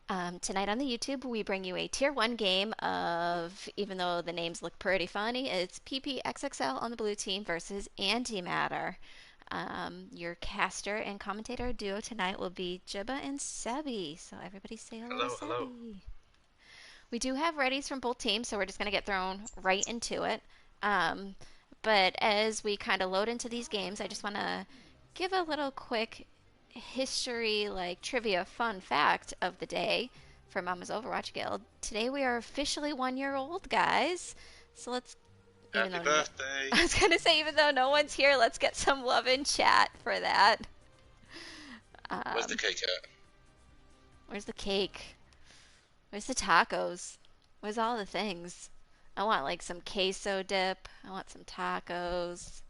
Tonight on the YouTube, we bring you a Tier 1 game of, even though the names look pretty funny, it's PPXXL on the blue team versus Antimatter. Your caster and commentator duo tonight will be Jibba and Sebi. So everybody say hello to Hello, hello. Sebi. We do have readies from both teams, so we're just going to get thrown right into it. Um, but as we kind of load into these games, I just want to give a little quick history, like trivia fun fact of the day for Mama's Overwatch Guild. Today we are officially 1 year old, guys. So let's, even Happy though no, birthday. I was gonna say even though no one's here, let's get some love in chat for that. Where's the Um, cake at? where's the cake? Where's the tacos? Where's all the things? I want like some queso dip. I want some tacos.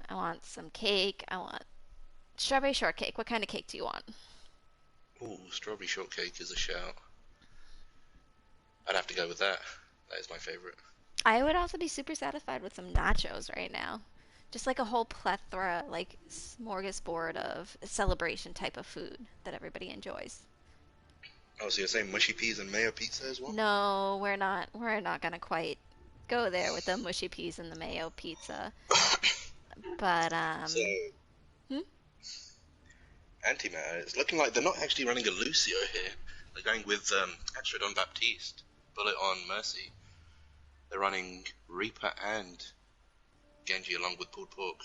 I want some cake. I want strawberry shortcake. What kind of cake do you want? Ooh, strawberry shortcake is a shout. I'd have to go with that. That is my favorite. I would also be super satisfied with some nachos right now. Just like a whole plethora, like smorgasbord of celebration type of food that everybody enjoys. Oh, so you're saying mushy peas and mayo pizza as well? No, we're not. We're not gonna quite go there with the mushy peas and the mayo pizza. But So, hmm? Antimatter, it's looking like they're not actually running a Lucio here. They're going with Astrodon Baptiste, Bullet on Mercy. They're running Reaper and Genji along with pulled pork.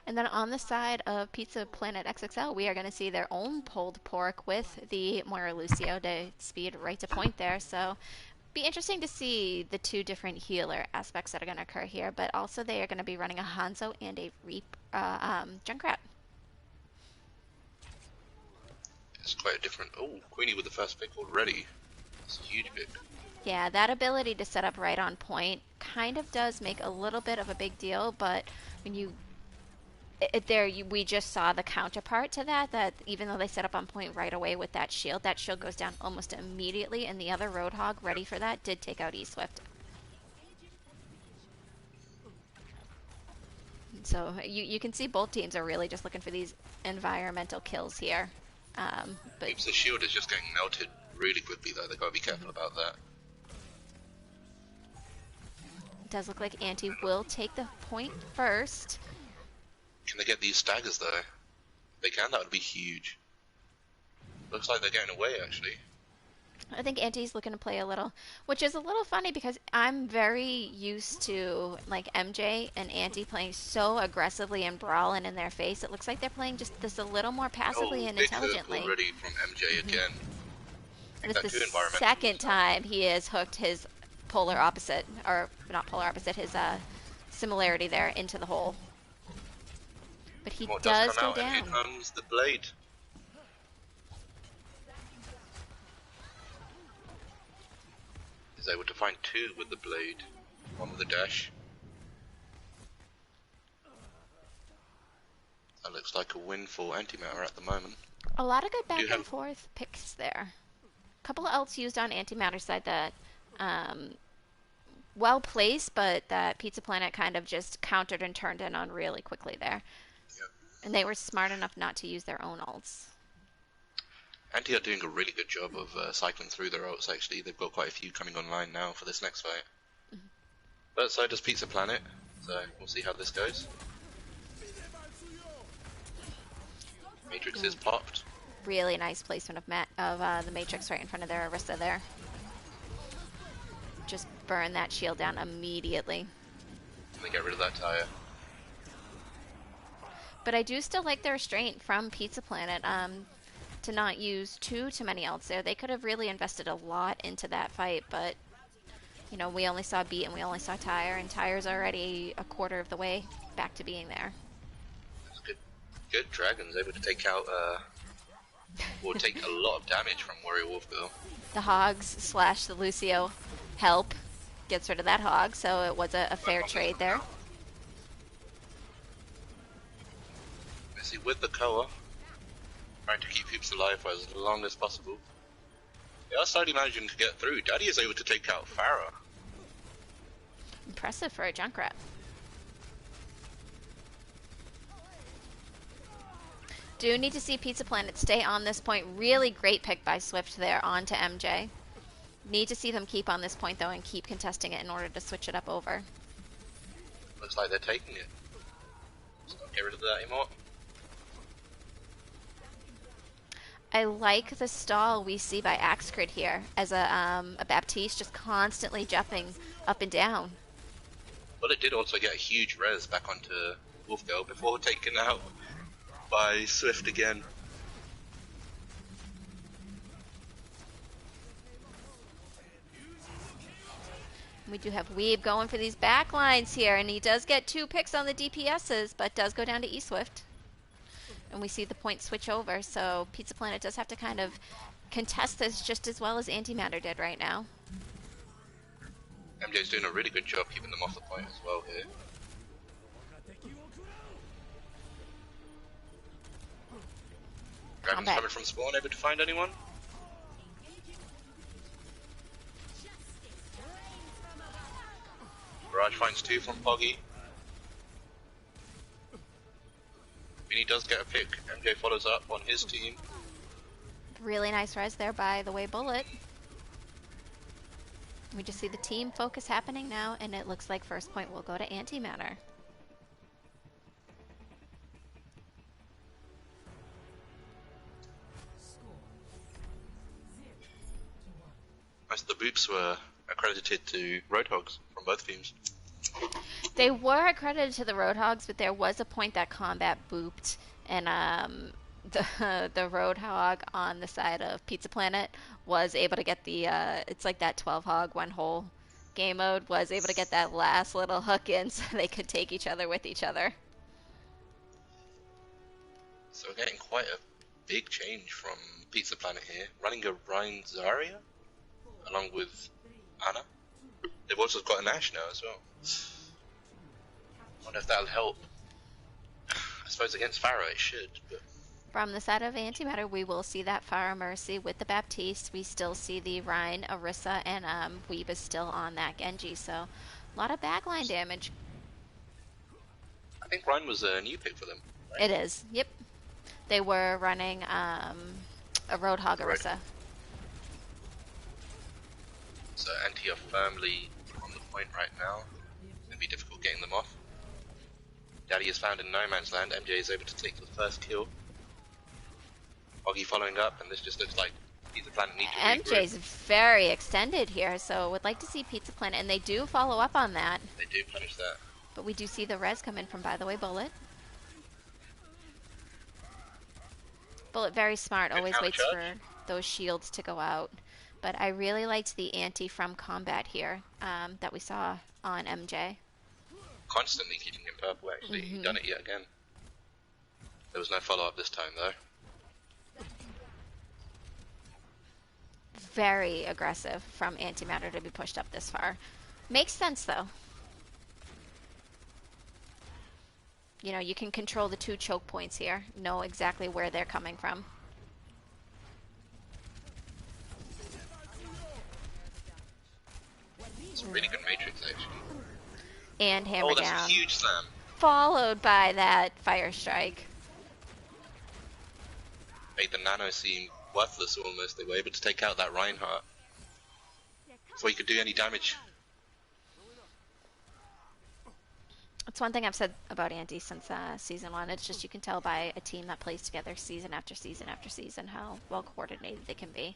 And then on the side of Pizza Planet XXL, we are going to see their own pulled pork with the Moira Lucio to speed right to point there. So be interesting to see the two different healer aspects that are going to occur here. But also they are going to be running a Hanzo and a Junkrat. It's quite a different. Oh, Queenie with the first pick already. It's a huge pick. Yeah, that ability to set up right on point kind of does make a little bit of a big deal, but when you we just saw the counterpart to that. That even though they set up on point right away with that shield goes down almost immediately, and the other Roadhog ready for that did take out E-Swift. So you can see both teams are really just looking for these environmental kills here. But Seems the shield is just getting melted really quickly though. They've got to be careful about that. it does look like Anti will take the point first. Can they get these staggers though? If they can, that would be huge. Looks like they're getting away actually. I think Auntie's looking to play a little, which is a little funny because I'm very used to like MJ and Auntie playing so aggressively and brawling in their face. It looks like they're playing just this a little more passively Oh, and big hook intelligently. already from MJ again. I And think it's that the two environmental second as well. time he has hooked his polar opposite, or not polar opposite, his similarity there into the hole. But he What does does come go out, and here down. comes the blade. Is able to find two with the blade. One with the dash. That looks like a win for Antimatter at the moment. A lot of good Do you back and have forth picks there. A couple of ults used on Antimatter's side that um, well placed, but that Pizza Planet kind of just countered and turned in on really quickly there. yeah. And they were smart enough not to use their own ults. Anti are doing a really good job of cycling through their ults actually. They've got quite a few coming online now for this next fight. But so does Pizza Planet, so we'll see how this goes. Matrix is popped. Really nice placement of the Matrix right in front of their Arista there. Just burn that shield down immediately. They get rid of that tire. But I do still like the restraint from Pizza Planet to not use too many ults there. They could have really invested a lot into that fight, but you know, we only saw Beat and we only saw Tire, and Tire's already a quarter of the way back to being there. That's good. Good. Dragon's able to take out, will take a lot of damage from Warrior Wolf Girl. The Hogs slash the Lucio help gets rid of that Hog, so it was a fair trade there. Messi with the Koa, trying to keep Hoops alive for as long as possible. They are slowly managing to get through. Daddy is able to take out Farah. Impressive for a Junkrat. Do need to see Pizza Planet stay on this point. Really great pick by Swift there onto MJ. Need to see them keep on this point, though, and keep contesting it in order to switch it up over. Looks like they're taking it. Let's not get rid of that anymore. I like the stall we see by Axcrid here as a Baptiste just constantly jumping up and down. Well, it did also get a huge res back onto Wolfgirl before taken out by Swift again. We do have Weeb going for these back lines here, and he does get 2 picks on the DPSs, but does go down to eSwift. And we see the point switch over, so Pizza Planet does have to kind of contest this just as well as Antimatter did right now. MJ's doing a really good job keeping them off the point as well here. Dragon's coming from spawn, able to find anyone? Barrage finds 2 from Poggy. Vinny does get a pick. MJ follows up on his team. Really nice res there by the way Bullet. We just see the team focus happening now, and it looks like first point will go to Antimatter. Most of the boops were accredited to Roadhogs from both teams. They were accredited to the Roadhogs, but there was a point that Combat booped, and the Roadhog on the side of Pizza Planet was able to get the it's like that 12 hog 1 hole game mode, was able to get that last little hook in so they could take each other with each other. So we're getting quite a big change from Pizza Planet here, running a Rhine Zarya along with Anna. They've also got an Ashe now as well. Wonder if that'll help. I suppose against Pharah it should, but from the side of Antimatter, we will see that Pharah Mercy with the Baptiste. We still see the Rhine, Orisa, and Weeb is still on that Genji, so a lot of backline damage. I think Rhine was a new pick for them, right? It is, yep. They were running a Roadhog Orisa. So Anti are firmly on the point right now. It'll be difficult getting them off. Daddy is found in no man's land. MJ is able to take the first kill. Oggy following up, and this just looks like Pizza Planet need to MJ's very extended here, so would like to see Pizza Planet, and they do follow up on that. They do punish that. But we do see the res come in from, by the way, Bullet. Bullet very smart, always waits for those shields to go out. But I really liked the anti from Combat here that we saw on MJ. Constantly keeping him purple, actually. He done it yet again. There was no follow-up this time, though. Very aggressive from Antimatter to be pushed up this far. Makes sense, though. You know, you can control the 2 choke points here. Know exactly where they're coming from. It's a really good Matrix, actually. And hammer down. Oh, that's a huge slam. Followed by that Fire Strike. Made the Nano seem worthless almost. They were able to take out that Reinhardt before he could do any damage. It's one thing I've said about Anti since Season 1. It's just you can tell by a team that plays together season after season after season how well coordinated they can be.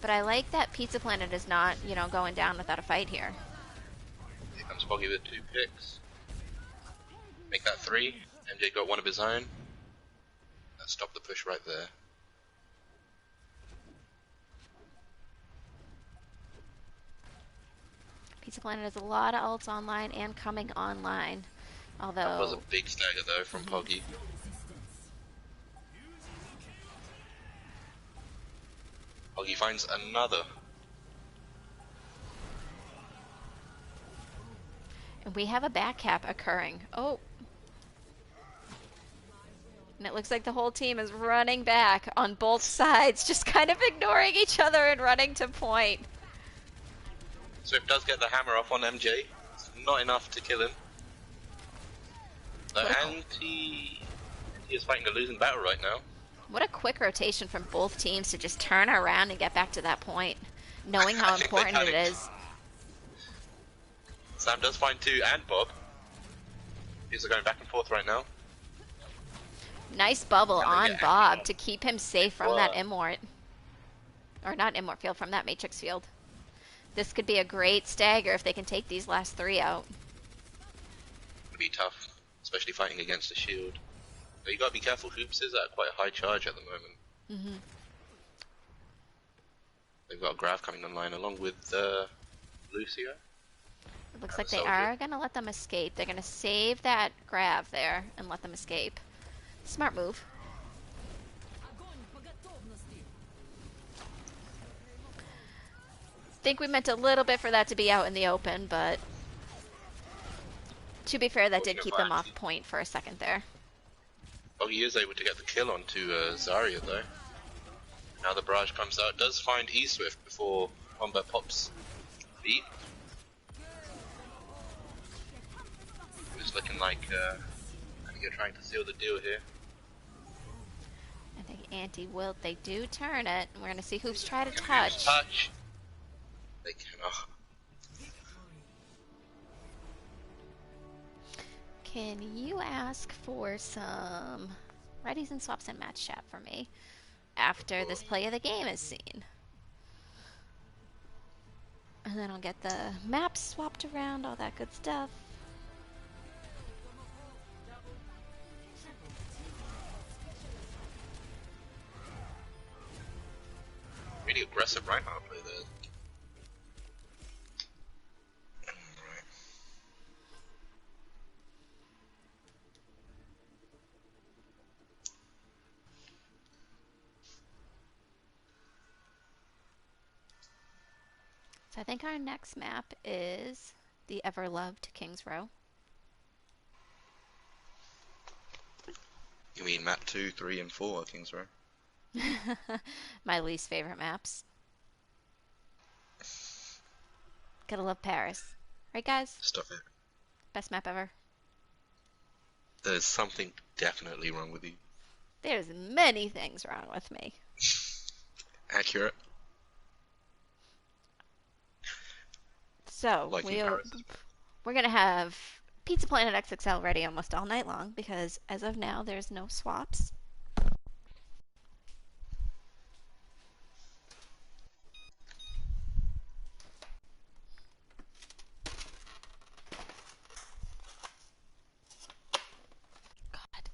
But I like that Pizza Planet is not, you know, going down without a fight here. Here comes Boggy with 2 picks. Make that 3. MJ got one of his own. That stopped the push right there. Pizza Planet has a lot of ults online and coming online. Although that was a big stagger though from Poggy. Poggy finds another. And we have a back cap occurring. Oh. And it looks like the whole team is running back on both sides, just kind of ignoring each other and running to point. Swift does get the hammer off on MJ. It's not enough to kill him. The What a Anti is fighting a losing battle right now. what a quick rotation from both teams to just turn around and get back to that point, knowing I how think they important it panicked. is. Sam does find two, and Bob. These are going back and forth right now. Nice bubble Can they on get Anti Bob on? to keep him They safe from that were. immort. Or not immort field, from that matrix field. This could be a great stagger if they can take these last three out. It'll be tough, especially fighting against a shield. But you gotta be careful, Hoops is at quite a high charge at the moment. Hmm. They've got a Grav coming online along with Lucio It looks and like the they Soldier. are going to let them escape. They're going to save that grab there and let them escape. Smart move. Think we meant a little bit for that to be out in the open, but to be fair, that did Fortunate keep for them Anti. off point for a second there. Oh, he is able to get the kill onto Zarya though. Now the barrage comes out, does find E-Swift before Combat pops beat. It's looking like I think you're trying to seal the deal here. I think anti-wilt, they do turn it. We're going to see Hoops try to Can Hoops touch. touch? They cannot. Can you ask for some readies and swaps in match chat for me after this play of the game is seen? And then I'll get the maps swapped around, all that good stuff. Really aggressive Reinhardt play there. Right. So I think our next map is the ever-loved King's Row. You mean map 2, 3, and 4 Kings Row? My least favorite maps. Gotta love Paris. Right, guys? Stuff it. Best map ever. There's something definitely wrong with you. There's many things wrong with me. Accurate. So, Liking Paris as well. we're gonna have Pizza Planet XXL ready almost all night long because as of now, there's no swaps. God,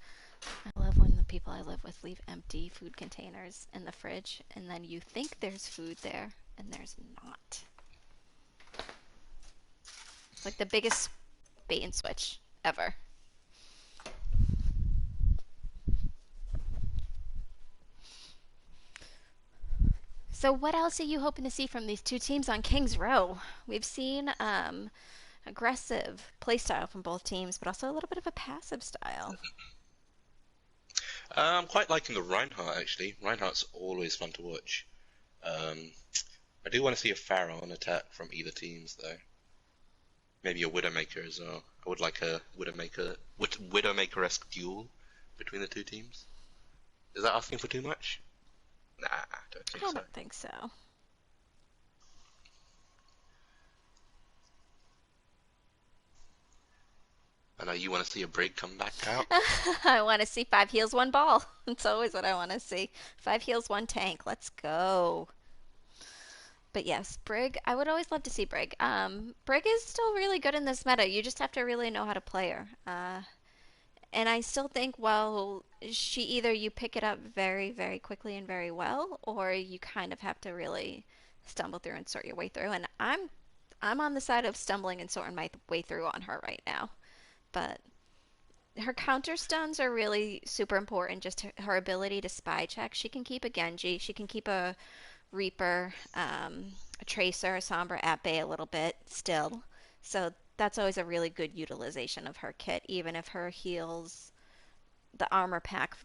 I love when the people I live with leave empty food containers in the fridge and then you think there's food there and there's not. It's like the biggest bait and switch ever. So, what else are you hoping to see from these two teams on King's Row? We've seen aggressive playstyle from both teams, but also a little bit of a passive style. I'm quite liking the Reinhardt actually. Reinhardt's always fun to watch. Um, I do want to see a Pharaoh on attack from either teams though. Maybe a Widowmaker as well. I would like a Widowmaker-esque duel between the two teams. Is that asking for too much? Nah, I don't I think so. don't think so. I know you want to see a Brig come back out. I want to see 5 heals, 1 ball. It's always what I want to see. 5 heals, 1 tank. Let's go. But yes, Brig. I would always love to see Brig. Brig is still really good in this meta. You just have to really know how to play her. And I still think, well, she either you pick it up very, very quickly and very well, or you kind of have to really stumble through and sort your way through. And I'm on the side of stumbling and sorting my way through on her right now. But her counter stuns are really super important. Just her ability to spy check. She can keep a Genji. She can keep a Reaper, a Tracer, a Sombra at bay a little bit still. So that's always a really good utilization of her kit, even if her heals, the armor pack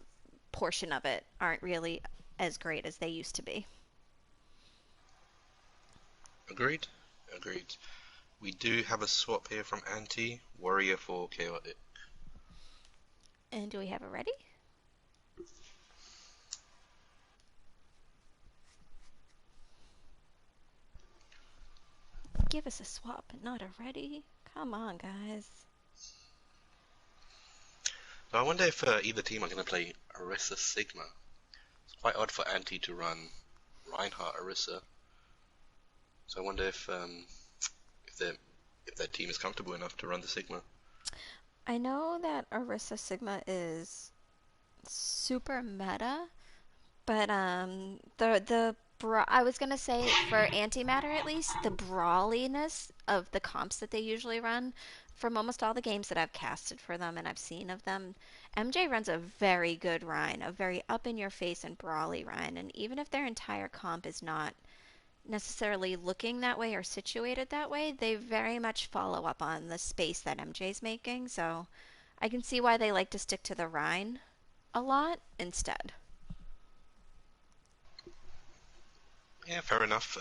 portion of it, aren't really as great as they used to be. Agreed? Agreed. We do have a swap here from Anti. Warrior for Chaotic. And do we have it ready? Give us a swap, but not a ready. Come on, guys. So I wonder if either team are going to play Orisa Sigma. It's quite odd for Anti to run Reinhardt Orisa. So I wonder if their if their team is comfortable enough to run the Sigma. I know that Arissa Sigma is super meta, but I was gonna say for antimatter at least the brawliness of the comps that they usually run from almost all the games that I've casted for them and I've seen of them, MJ runs a very good Rhine, a very up in your face and brawly Rhine, and even if their entire comp is not necessarily looking that way or situated that way, they very much follow up on the space that MJ's making. So I can see why they like to stick to the Rhine a lot instead. Yeah, fair enough.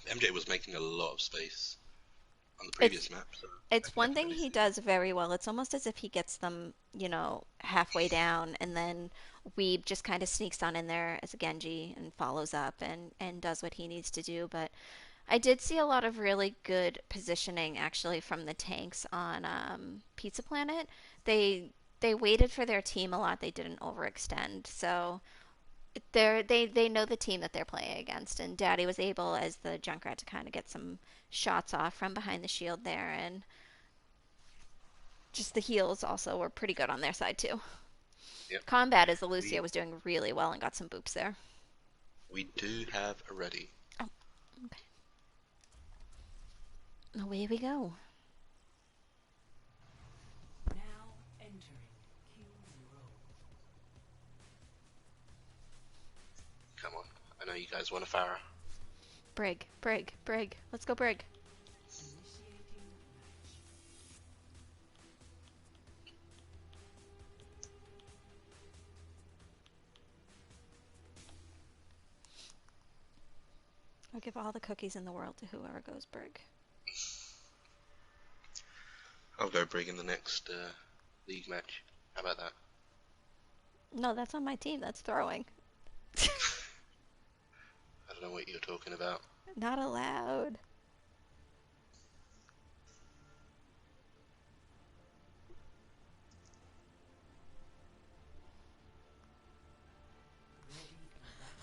MJ was making a lot of space on the It's previous map, so I it's can one thing definitely he see. does very well. It's almost as if he gets them, halfway down, and then Weeb just kind of sneaks on in there as a Genji and follows up and does what he needs to do. But I did see a lot of really good positioning actually from the tanks on Pizza Planet. They they waited for their team a lot. They didn't overextend. So they know the team that they're playing against, and Daddy was able as the Junkrat to kind of get some shots off from behind the shield there, and just the heals also were pretty good on their side too. Yep. Combat as the Lucio We was doing really well and got some boops there. we do have a ready. Oh, okay. Away we go. Now entering Q0. Come on. I know you guys want a Farah. Brig, Brig, Brig. Let's go, Brig. Initiating match. I'll give all the cookies in the world to whoever goes Brig. I'll go Brig in the next league match. How about that? No, that's on my team. That's throwing. I don't know what you're talking about. Not allowed. Ready and battle.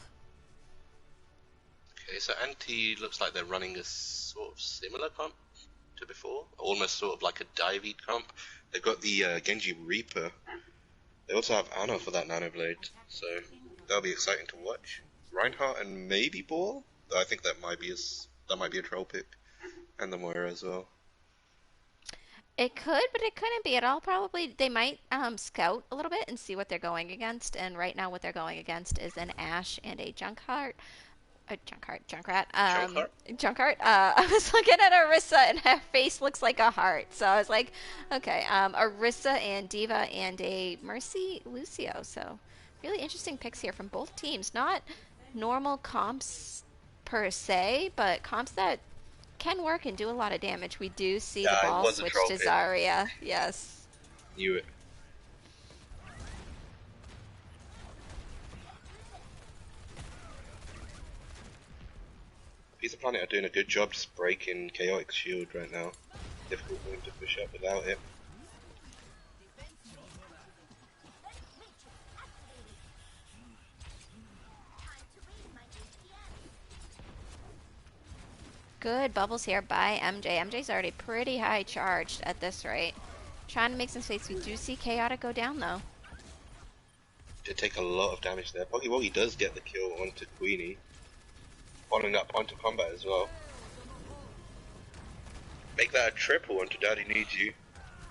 Okay, so Anti looks like they're running a sort of similar comp to before, almost sort of like a divey comp. They've got the Genji Reaper. They also have Ana for that Nano Blade, so that'll be exciting to watch. Reinhardt and maybe Ball. I think that might be a troll pick, and the Moira as well. It could, but it couldn't be at all. Probably they might scout a little bit and see what they're going against. And right now, what they're going against is an Ash and a Junkrat. Junkheart? Junkheart. I was looking at Arissa, and her face looks like a heart. So I was like, okay, Arissa and Diva and a Mercy Lucio. So really interesting picks here from both teams. Not normal comps per se, but comps that can work and do a lot of damage. We do see the Yeah, it ball was a switch troll to pick. Zarya. Yes. Knew it. Pizza Planet are doing a good job just breaking Chaotic Shield right now. Difficult for him to push up without it. Good bubbles here by MJ. MJ's already pretty high charged at this rate. Trying to make some space. We do see Chaotic go down though. Did take a lot of damage there. Boggy Woggy does get the kill onto Queenie. Following up onto combat as well. Make that a triple onto Daddy Needs You.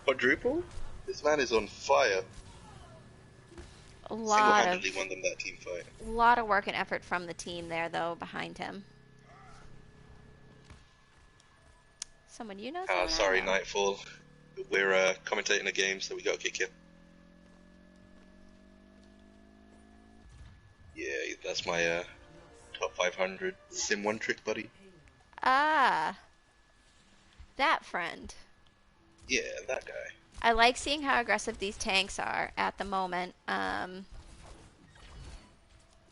Quadruple? This man is on fire. A Single-handedly won them that team fight. lot of work and effort from the team there though behind him. Someone you know? Someone I Sorry, know. Nightfall. We're commentating a game, so we gotta kick you. Yeah, that's my top 500 Sim 1 trick buddy. Ah, that friend. Yeah, that guy. I like seeing how aggressive these tanks are at the moment.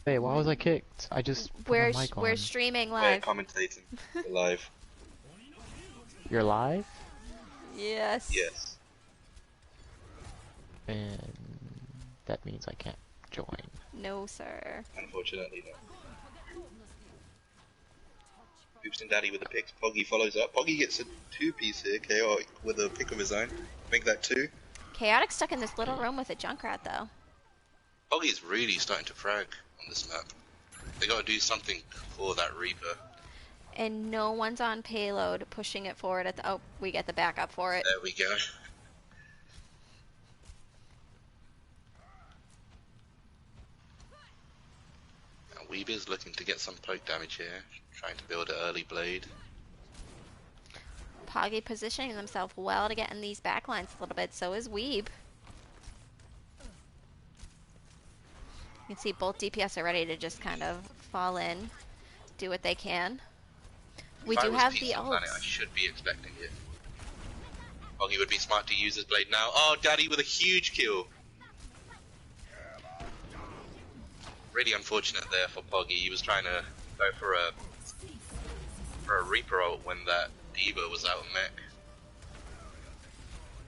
Wait, why was I kicked? I just put my mic We're on. streaming We're live. commentating live. You're live? Yes. Yes. And that means I can't join. No, sir. Unfortunately, no. Oops and Daddy with the picks. Poggy follows up. Poggy gets a 2-piece here. Chaotic with a pick of his own. Make that 2. Chaotic stuck in this little room with a Junkrat, though. Poggy's really starting to frag on this map. They gotta do something for that Reaper. And no one's on payload pushing it forward at the... Oh, we get the backup for it. There we go. Now Weaver's looking to get some poke damage here. Trying to build an early blade. Poggy positioning themselves well to get in these backlines a little bit. So is Weeb. You can see both DPS are ready to just kind of fall in, do what they can. We If I do was have Pizza the Planet, I ults. should be expecting it. Poggy would be smart to use his blade now. Oh, Daddy with a huge kill. Really unfortunate there for Poggy. He was trying to go for a Reaper ult when that Diva was out of mech.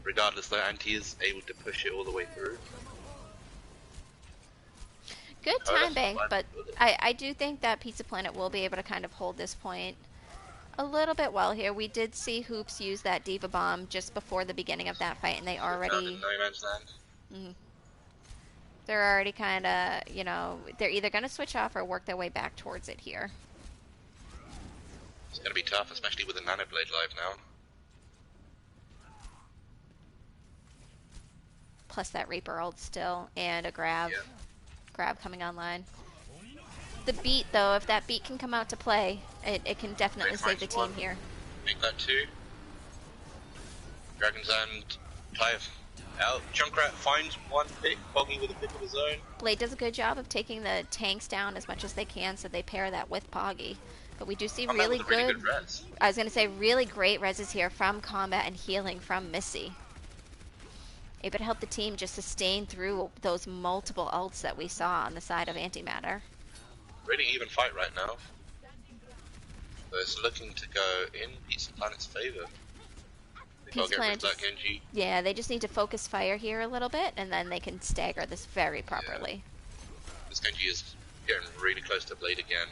Regardless though, Anti is able to push it all the way through. Good Oh, time that's bank, fine. but I do think that Pizza Planet will be able to kind of hold this point a little bit well here. We did see Hoops use that Diva Bomb just before the beginning of that fight, and they Found already... in no man's land. They're already kind of, you know, they're either going to switch off or work their way back towards it here. It's gonna be tough, especially with the Nanoblade live now. Plus that Reaper ult still, and a grab. Yeah. Grab coming online. The beat, though, if that beat can come out to play, it can definitely Great save the finds team one. here. Make that 2. Dragons and Clive out. Junkrat finds one pick. Poggy with a pick of his own. Blade does a good job of taking the tanks down as much as they can, so they pair that with Poggy. But we do see Combat really with a really good... good res. I was going to say really great reses here from Combat and healing from Missy. Able to help the team just sustain through those multiple ults that we saw on the side of Antimatter. Really even fight right now. But it's looking to go in Pizza Planet's favor. They gotta Pizza get rid Planet of that just... Genji. Yeah, they just need to focus fire here a little bit, and then they can stagger this very properly. This Genji is getting really close to Blade again.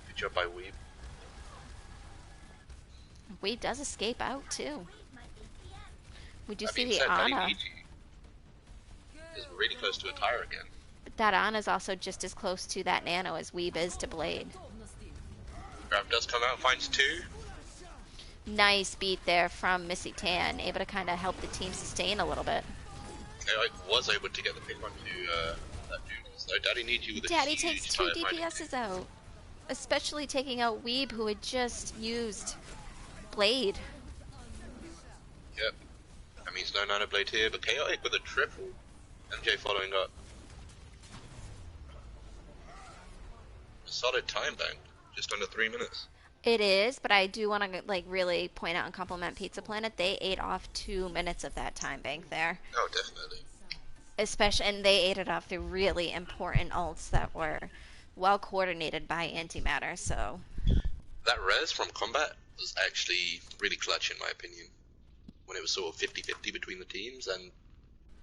Good job by Weeb. Weed does escape out, too. We do That see being the said, Daddy Ana. Luigi is really close to a tire again. But that Ana's also just as close to that Nano as Weeb is to Blade. Grab does come out, finds 2. Nice beat there from Missy Tan, able to kind of help the team sustain a little bit. I was able to get the pick onto that dude. So Daddy needs you with a Daddy huge takes 2 tire finding. DPSs out. Especially taking out Weeb, who had just used Blade. Yep. That means no Nanoblade here, but Chaotic with a triple. MJ following up. A solid time bank. Just under 3 minutes. It is, but I do want to like really point out and compliment Pizza Planet. They ate off 2 minutes of that time bank there. Oh, definitely. Especially, and they ate it off through really important ults that were well coordinated by Antimatter, so... That res from combat was actually really clutch in my opinion. When it was sort of 50-50 between the teams, and,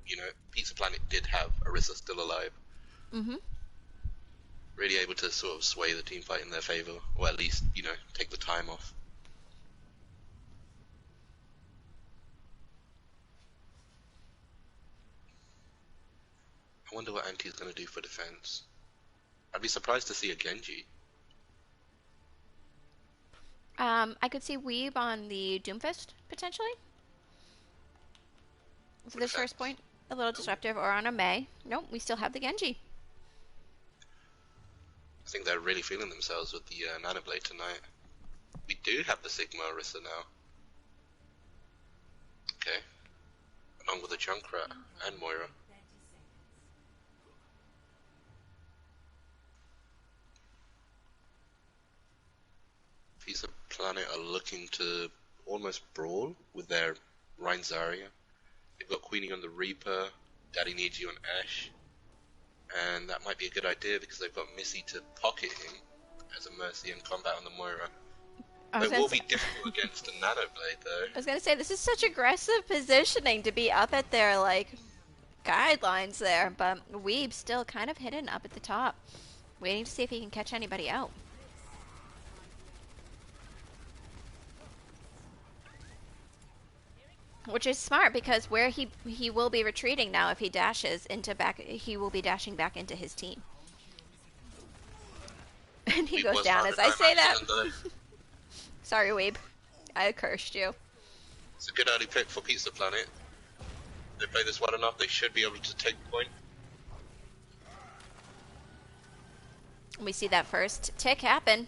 you know, Pizza Planet did have Orisa still alive. Mm-hmm. Really able to sort of sway the team fight in their favor, or at least, you know, take the time off. I wonder what Anti is going to do for defense. I'd be surprised to see a Genji. I could see Weeb on the Doomfist, potentially. For this first point, a little disruptive, or on a Mei. Nope, we still have the Genji. I think they're really feeling themselves with the Nanoblade tonight. We do have the Sigma Orisa now. Okay. Along with the Junkrat and Moira. Pizza Planet are looking to almost brawl with their Rein Zarya. They've got Queenie on the Reaper, Daddy needs you on Ashe, and that might be a good idea because they've got Missy to pocket him as a Mercy in combat on the Moira. It will be difficult against the Nano Blade though. I was gonna say, this is such aggressive positioning to be up at their, like, guidelines there, but Weeb's still kind of hidden up at the top, waiting to see if he can catch anybody out. Which is smart because where he will be retreating now if he dashes into back, he will be dashing back into his team. And he goes down as I say that. Sorry, Weeb. I cursed you. It's a good early pick for Pizza Planet. If they play this well enough, they should be able to take point. We see that first tick happen.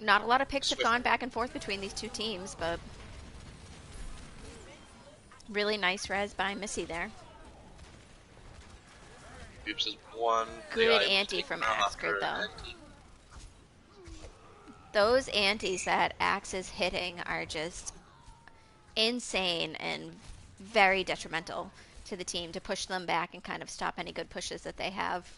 Not a lot of picks have gone back and forth between these two teams, but really nice res by Missy there. Oops is one. Good anti from Axgrid though. Those antis that Axe is hitting are just insane and very detrimental to the team to push them back and kind of stop any good pushes that they have.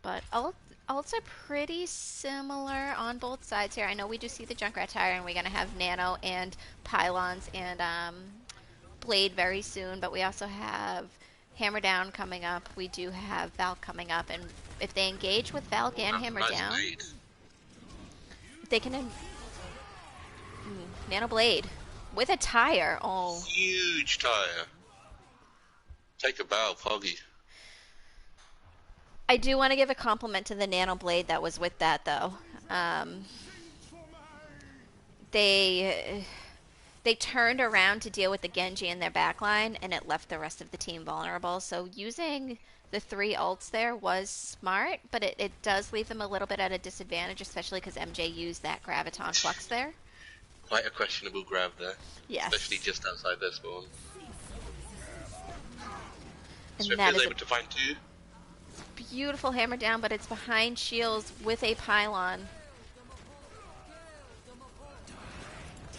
But ults are pretty similar on both sides here. I know we do see the Junkrat Tire and we're going to have Nano and Pylons and Blade very soon, but we also have Hammer Down coming up. We do have Valk coming up, and if they engage with Valk and Hammer Down, they can Nano Blade with a tire. Oh, huge tire. Take a bow, Poggy. I do want to give a compliment to the Nano Blade that was with that though. They turned around to deal with the Genji in their backline, and it left the rest of the team vulnerable. So using the 3 ults there was smart, but it does leave them a little bit at a disadvantage, especially because MJ used that Graviton Flux there. Quite a questionable grab there. Yes. Especially just outside their spawn. And Swift that is is able to find 2. Beautiful Hammer Down, but it's behind shields with a Pylon.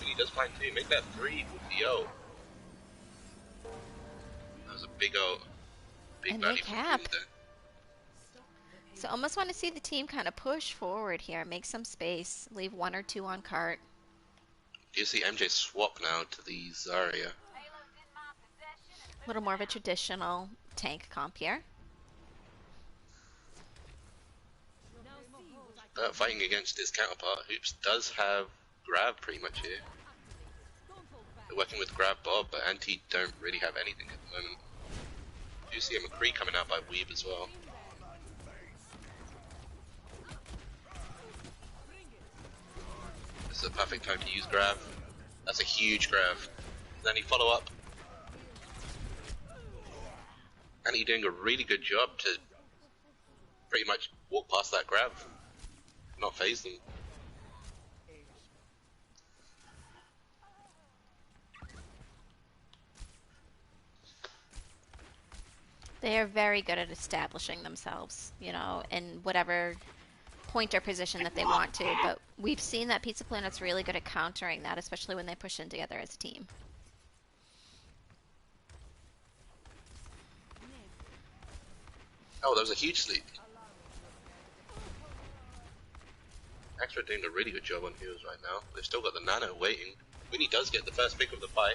He does find 2. Make that 3 with the O. That was a big O. Big And they value cap. there. So almost want to see the team kind of push forward here, make some space, leave 1 or 2 on cart. Do you see MJ swap now to the Zarya? A little more of a traditional tank comp here. Fighting against his counterpart, Hoops does have Grab pretty much here. They're working with Grab Bob, but Anti don't really have anything at the moment. You see a McCree coming out by Weeb as well. This is a perfect time to use Grab. That's a huge grab. Then he follow up. And he's doing a really good job to pretty much walk past that grab. Not phase them. They are very good at establishing themselves, you know, in whatever point or position that they want to. But we've seen that Pizza Planet's really good at countering that, especially when they push in together as a team. Oh, that was a huge sleep. Extra doing a really good job on heals right now. They've still got the Nano waiting. Winnie does get the first pick of the fight.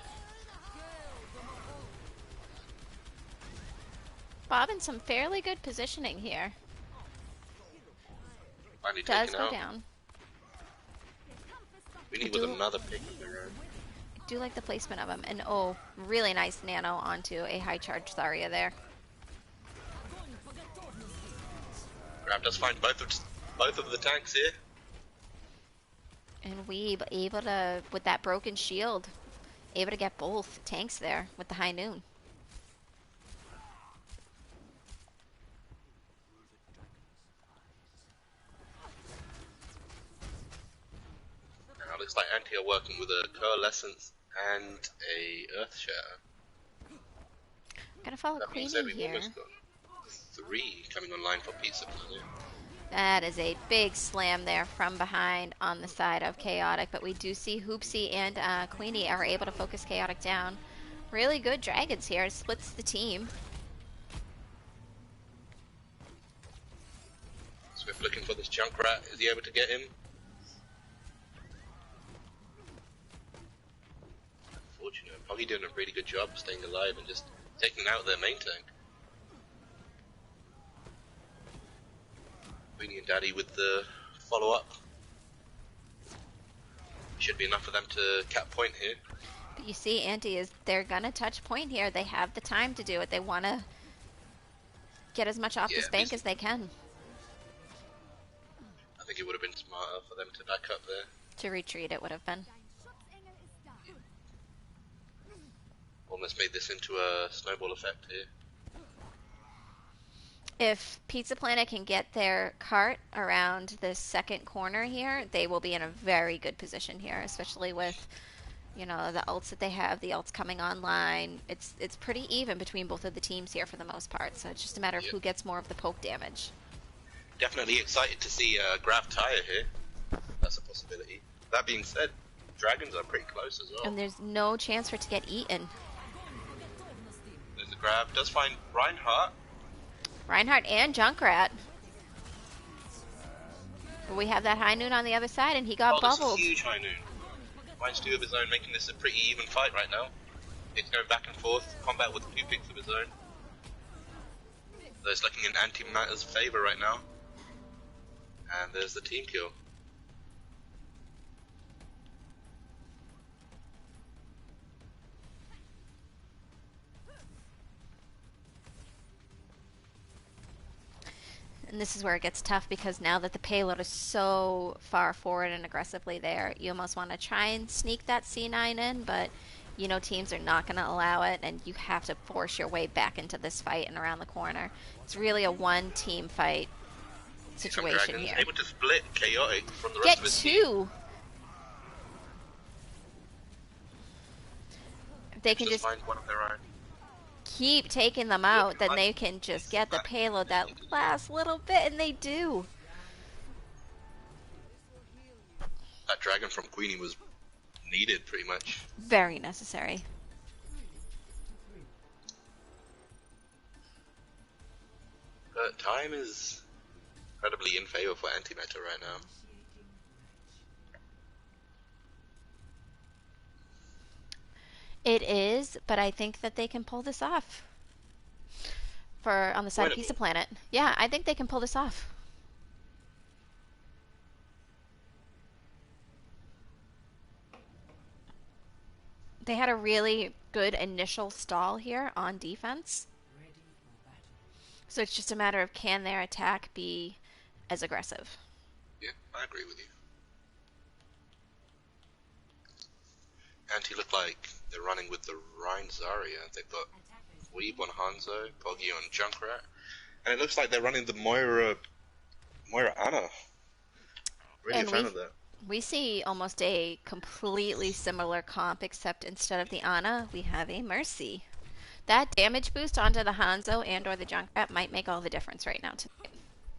Bob in some fairly good positioning here. Finally Does taken go out. down. Winnie with another pick of their own. I do like the placement of him. And oh, really nice nano onto a high charge Zarya there. Grab does find both of the tanks here. And Weeb able to, with that broken shield, able to get both tanks there with the high noon. Now looks like Anti are working with a Coalescence and a Earthshatter. Gonna follow That means Queenie we've here. almost got 3 coming online for Pizza Planet. That is a big slam there from behind on the side of Chaotic, but we do see Hoopsy and Queenie are able to focus Chaotic down. Really good dragons here. Splits the team. Swift looking for this Junkrat. Is he able to get him? Unfortunate. Probably doing a really good job staying alive and just taking out their main tank. Queenie and Daddy with the follow-up. Should be enough for them to cap point here. But you see, they're gonna touch point here. They have the time to do it. They want to get as much off this bank as they can. I think it would have been smarter for them to back up there. To retreat, it would have been. Almost made this into a snowball effect here. If Pizza Planet can get their cart around the second corner here, they will be in a very good position here, especially with, you know, the ults that they have, the ults coming online. It's pretty even between both of the teams here for the most part, so it's just a matter of who gets more of the poke damage. Definitely excited to see Grav Tire here. That's a possibility. That being said, dragons are pretty close as well. And there's no chance for it to get eaten. There's a grab. Does find Reinhardt. Reinhardt and Junkrat. But we have that High Noon on the other side, and he got bubbled. This is huge High Noon. Finds 2 of his own, making this a pretty even fight right now. It's going back and forth. Combat with 2 picks of his own. So it's looking in Antimatter's favor right now. And there's the team kill. And this is where it gets tough, because now that the payload is so far forward and aggressively there, you almost want to try and sneak that C9 in, but you know teams are not going to allow it, and you have to force your way back into this fight and around the corner. It's really a one-team fight situation here. Able to split Chaotic from the rest of his team. Get 2! If they can just find one of their own. Keep taking them out, then they can just get the payload that last little bit, and they do. That dragon from Queenie was needed, pretty much. Very necessary. But time is incredibly in favor for Antimatter right now. It is, but I think that they can pull this off. On the side of Pizza Planet. Yeah, I think they can pull this off. They had a really good initial stall here on defense. So it's just a matter of, can their attack be as aggressive? Yeah, I agree with you. Anti look like they're running with the Rhine Zarya. They've got Weeb on Hanzo, Poggy on Junkrat, and it looks like they're running the Moira Ana. Really a fan of that. We see almost a completely similar comp, except instead of the Ana, we have a Mercy. That damage boost onto the Hanzo and or the Junkrat might make all the difference right now tonight.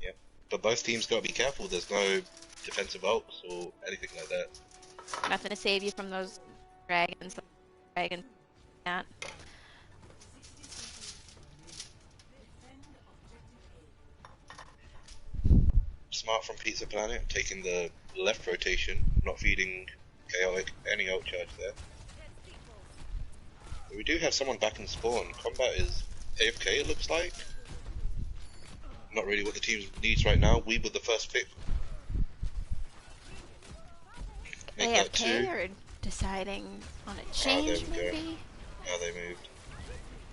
Yeah, but both teams got to be careful. There's no defensive ults or anything like that. Nothing to save you from those dragons. That. Smart from Pizza Planet, taking the left rotation, not feeding Chaotic any ult charge there. But we do have someone back in spawn. Combat is AFK, it looks like. Not really what the team needs right now. We were the first pick. AFK or deciding on a change, maybe? No, they moved.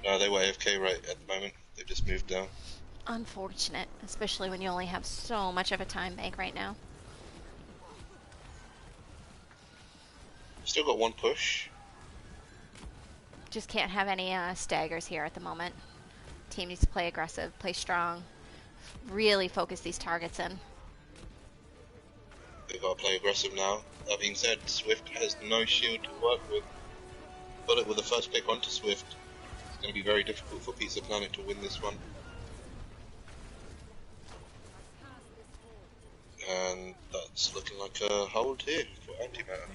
No, they were AFK right at the moment. They've just moved down. Unfortunate, especially when you only have so much of a time bank right now. Still got one push. Just can't have any staggers here at the moment. Team needs to play aggressive, play strong, really focus these targets in. They've got to play aggressive now. That being said, Swift has no shield to work with. Bullet with the first pick onto Swift. It's going to be very difficult for Pizza Planet to win this one. And that's looking like a hold here for antimatter.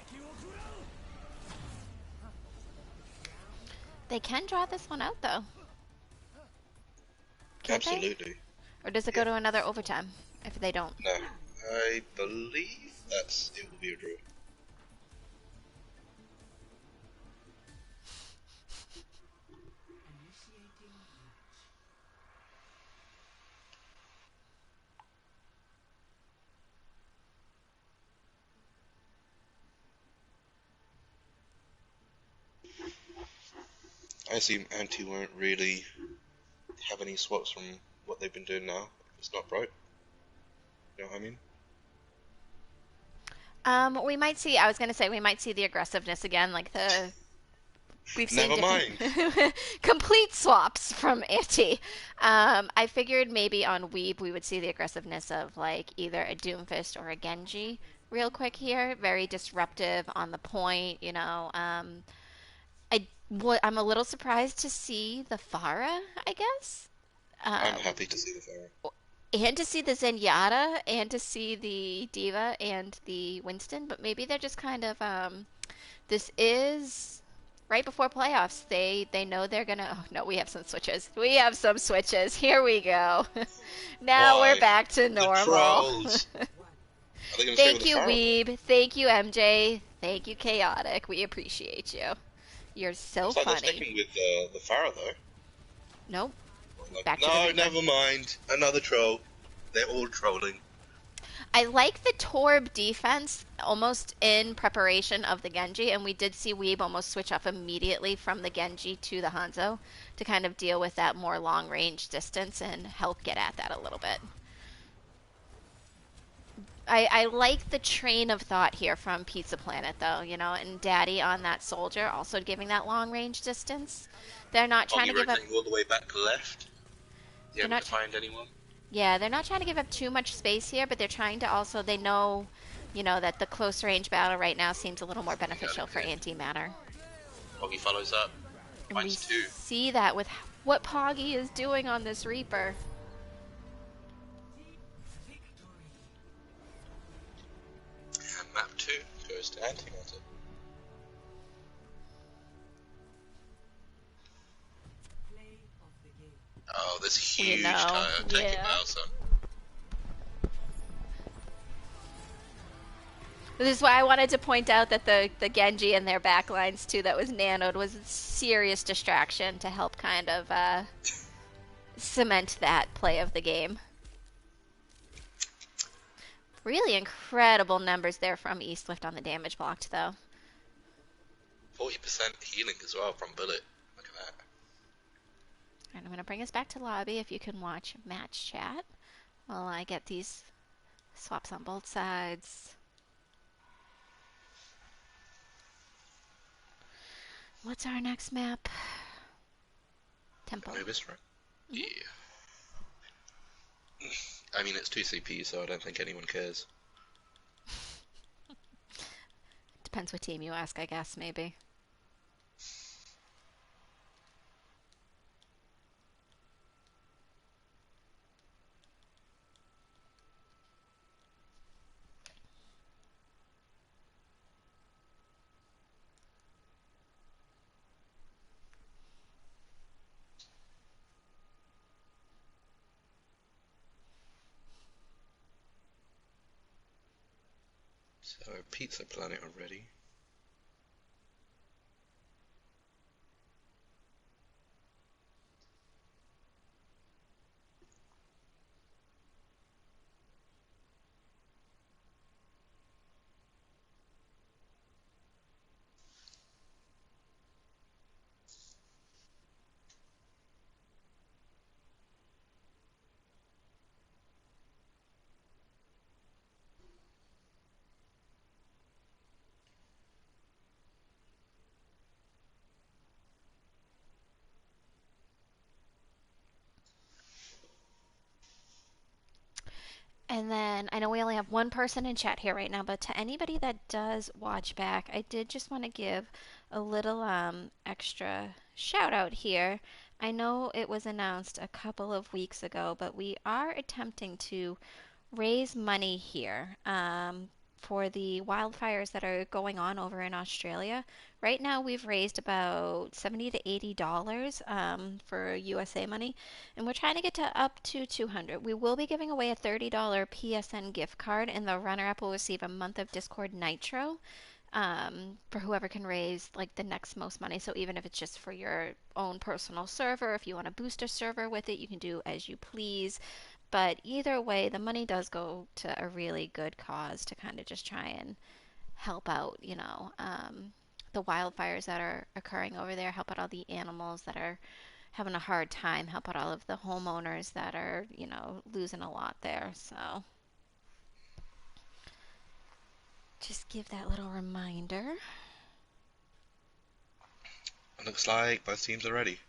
They can draw this one out, though. Can't they? Absolutely. Or does it go Yeah. to another overtime if they don't? No. I believe it will be a draw. Initiating match. I assume anti won't really have any swaps from what they've been doing now. It's not broke. You know what I mean? We might see. I was gonna say we might see the aggressiveness again, like the we've seen Never different mind. complete swaps from Anti. I figured maybe on Weeb we would see the aggressiveness of like either a Doomfist or a Genji real quick here. Very disruptive on the point, you know. I'm a little surprised to see the Pharah, I guess. I'm Uh, happy to see the Pharaoh. and to see the Zenyatta and to see the Diva and the Winston, but maybe they're just kind of this is right before playoffs. They know they're gonna. Oh no, we have some switches. We have some switches. Here we go. Now we're Why? back to The normal. trolls! Are they going to stay with Thank the you, Pharaoh? Weeb. Thank you, MJ. Thank you, Chaotic. We appreciate you. You're so Looks like they're funny. sticking with the Pharaoh though. Nope. Like, Back to the no, Reaper. never mind. Another troll. They're all trolling. I like the Torb defense almost in preparation of the Genji, and we did see Weeb almost switch up immediately from the Genji to the Hanzo to kind of deal with that more long range distance and help get at that a little bit. I like the train of thought here from Pizza Planet, though, you know, and Daddy on that soldier also giving that long range distance. They're not Are trying to you give up. rotating all the way back left? You They're able not. to find anyone? Yeah, they're not trying to give up too much space here, but they're trying to also. They know, you know, that the close range battle right now seems a little more Got it, beneficial for good. antimatter. Oggy follows up. And we Finds two. see that with what Poggy is doing on this Reaper. Victory. And map 2 goes to antimatter. Play of the game. Oh, this You huge know, take it, yeah. Bowser. This is why I wanted to point out that the Genji and their backlines too that was nanoed was a serious distraction to help kind of cement that play of the game. Really incredible numbers there from Eastlift on the damage blocked though. 40% healing as well from Bullet. Look at that. And I'm going to bring us back to lobby if you can watch match chat while I get these swaps on both sides. What's our next map? Temple. Anubis, right? Yeah. I mean, it's 2 CP, so I don't think anyone cares. Depends what team you ask, I guess, maybe. So, Pizza Planet already. And then I know we only have one person in chat here right now, but to anybody that does watch back, I did just want to give a little extra shout out here. I know it was announced a couple of weeks ago, but we are attempting to raise money here for the wildfires that are going on over in Australia. Right now, we've raised about $70 to $80 for USA money, and we're trying to get to up to 200. We will be giving away a $30 PSN gift card, and the runner-up will receive a month of Discord Nitro for whoever can raise like the next most money. So even if it's just for your own personal server, if you want to boost a server with it, you can do as you please. But either way, the money does go to a really good cause to kind of just try and help out, the wildfires that are occurring over there, help out all the animals that are having a hard time, help out all of the homeowners that are, losing a lot there. So just give that little reminder. It looks like both teams are ready.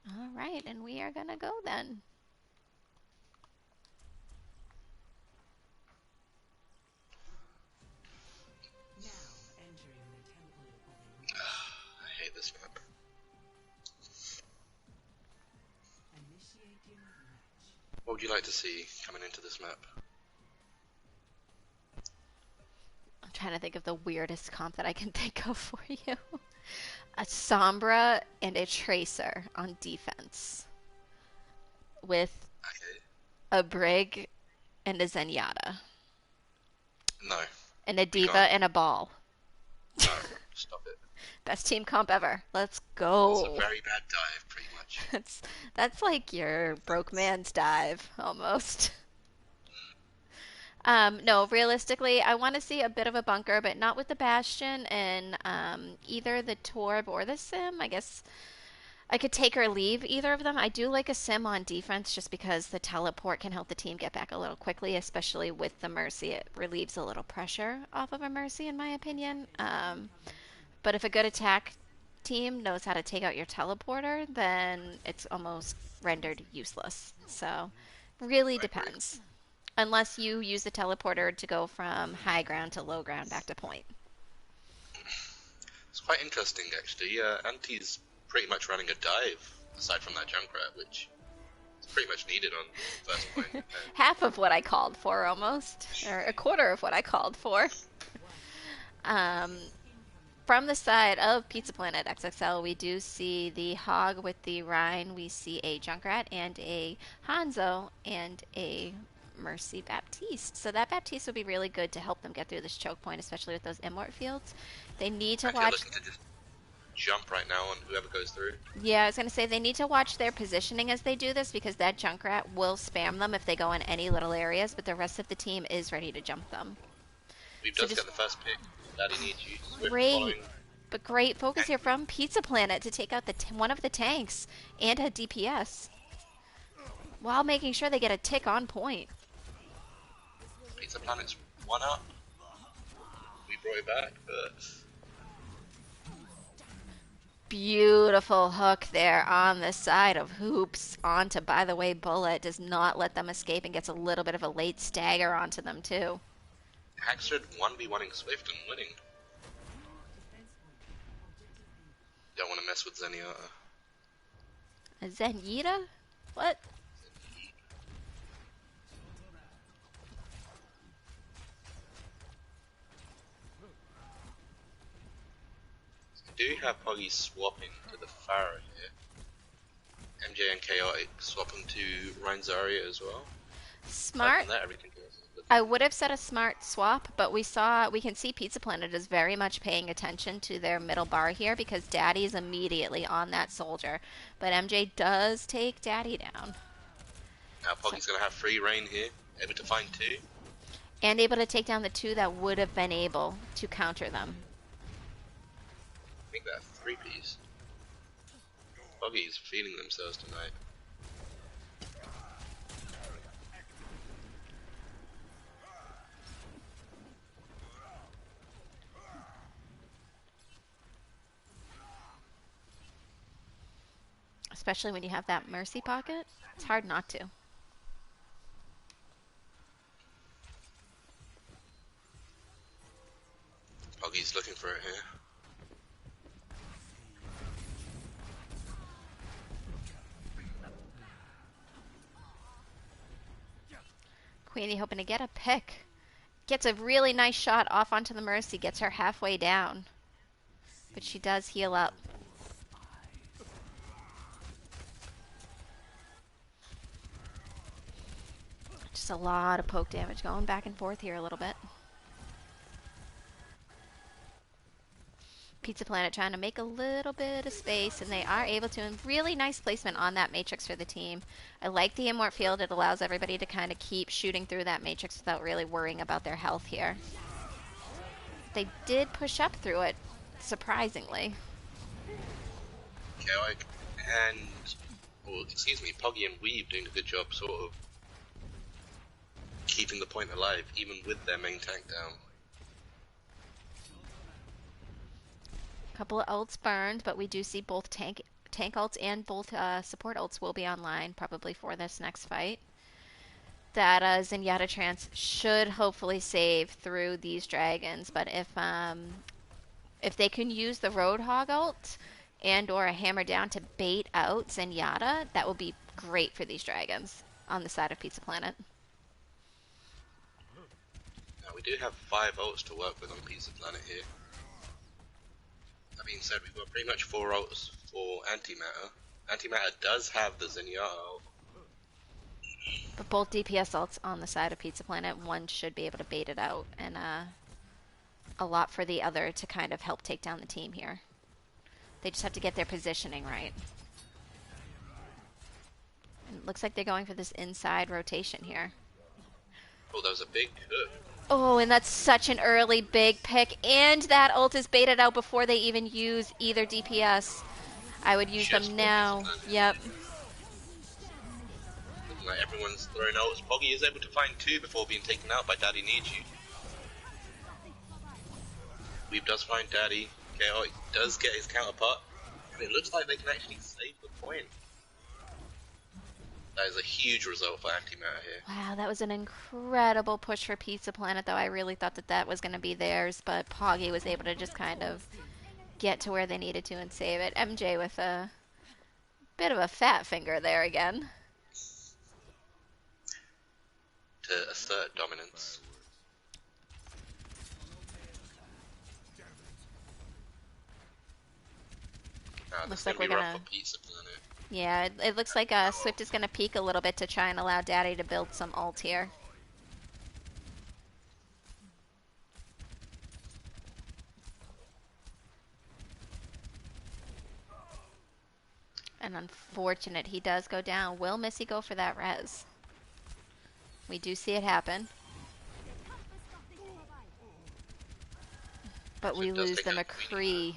All right, and we are going to go then. Now entering the temple of the witch. I hate this map. Initiating match. What would you like to see coming into this map? I'm trying to think of the weirdest comp that I can think of for you. A Sombra and a Tracer on defense with Okay. a Brig and a Zenyatta No. and a We Diva can't. and a Ball. No. Stop it. Best team comp ever. Let's It's go. a very bad dive, pretty much. That's like your broke man's dive almost. No, realistically, I want to see a bit of a bunker, but not with the Bastion and either the Torb or the Sim. I guess I could take or leave either of them. I do like a Sim on defense just because the teleport can help the team get back a little quickly, especially with the Mercy. It relieves a little pressure off of a Mercy, in my opinion. But if a good attack team knows how to take out your teleporter, then it's almost rendered useless. So, really I agree. depends. Unless you use the teleporter to go from high ground to low ground back to point. It's quite interesting, actually. Anti's pretty much running a dive, aside from that Junkrat, which is pretty much needed on first point. Half of what I called for, almost, or a quarter of what I called for. Um, from the side of Pizza Planet XXL, we do see the Hog with the Rhine. We see a Junkrat and a Hanzo and a Mercy Baptiste. So that Baptiste would be really good to help them get through this choke point, especially with those Immort fields. They need to Actually, I'm watch. looking to just jump right now on whoever goes through. Yeah, I was going to say they need to watch their positioning as they do this because that Junkrat will spam them if they go in any little areas, but the rest of the team is ready to jump them. We So does just get the first pick. Daddy needs you. Swift great, following. but great focus here from Pizza Planet to take out one of the tanks and a DPS while making sure they get a tick on point. Pizza Planet's one up. We brought it back, but Beautiful hook there on the side of Hoops onto, by the way, Bullet does not let them escape and gets a little bit of a late stagger onto them too. Hackstead 1v1ing Swift and winning. Don't want to mess with Zenyatta. A Zenyatta? What? We do have Poggy swapping to the Pharaoh here. MJ and Chaotic swapping to Rhine Zarya as well. Smart. Aside from that, everything else is good. I would have said a smart swap, but we can see Pizza Planet is very much paying attention to their middle bar here because Daddy is immediately on that soldier. But MJ does take Daddy down. Now Poggy's going to have free reign here, able to find two. And able to take down the two that would have been able to counter them. I think that's three-piece. Poggy's feeling themselves tonight. Especially when you have that Mercy pocket. It's hard not to. Poggy's looking for it here. Queenie hoping to get a pick. Gets a really nice shot off onto the Mercy, gets her halfway down. But she does heal up. Just a lot of poke damage going back and forth here a little bit. Pizza Planet trying to make a little bit of space, and they are able to. And really nice placement on that matrix for the team. I like the Immort field. It allows everybody to kind of keep shooting through that matrix without really worrying about their health here. They did push up through it, surprisingly. Chaotic and, Poggy and Weave doing a good job sort of keeping the point alive, even with their main tank down. Couple of ults burned, but we do see both tank ults and both support ults will be online probably for this next fight. That Zenyatta Trance should hopefully save through these dragons, but if they can use the Roadhog ult and or a Hammer Down to bait out Zenyatta, that will be great for these dragons on the side of Pizza Planet. Now we do have 5 ults to work with on Pizza Planet here. That being said, we've got pretty much 4 ults for Antimatter. Antimatter does have the Zenyatta ult. But both DPS ults on the side of Pizza Planet, one should be able to bait it out, and a lot for the other to kind of help take down the team here. They just have to get their positioning right. And it looks like they're going for this inside rotation here. Oh, that was a big hook. Oh, and that's such an early big pick. And that ult is baited out before they even use either DPS. I would use them now. Yep. Looking like everyone's throwing ults. Poggy is able to find 2 before being taken out by Daddy Needs You. Weave does find Daddy. Chaotic does get his counterpart. And it looks like they can actually save the point. That is a huge result for Antimatter here. Wow, that was an incredible push for Pizza Planet, though. I really thought that that was going to be theirs, but Poggy was able to just kind of get to where they needed to and save it. MJ with a bit of a fat finger there again. To assert dominance. Looks like we're gonna. Yeah, it looks like Swift is gonna peek a little bit to try and allow Daddy to build some ult here. And unfortunate, he does go down. Will Missy go for that res? We do see it happen. But we lose the McCree.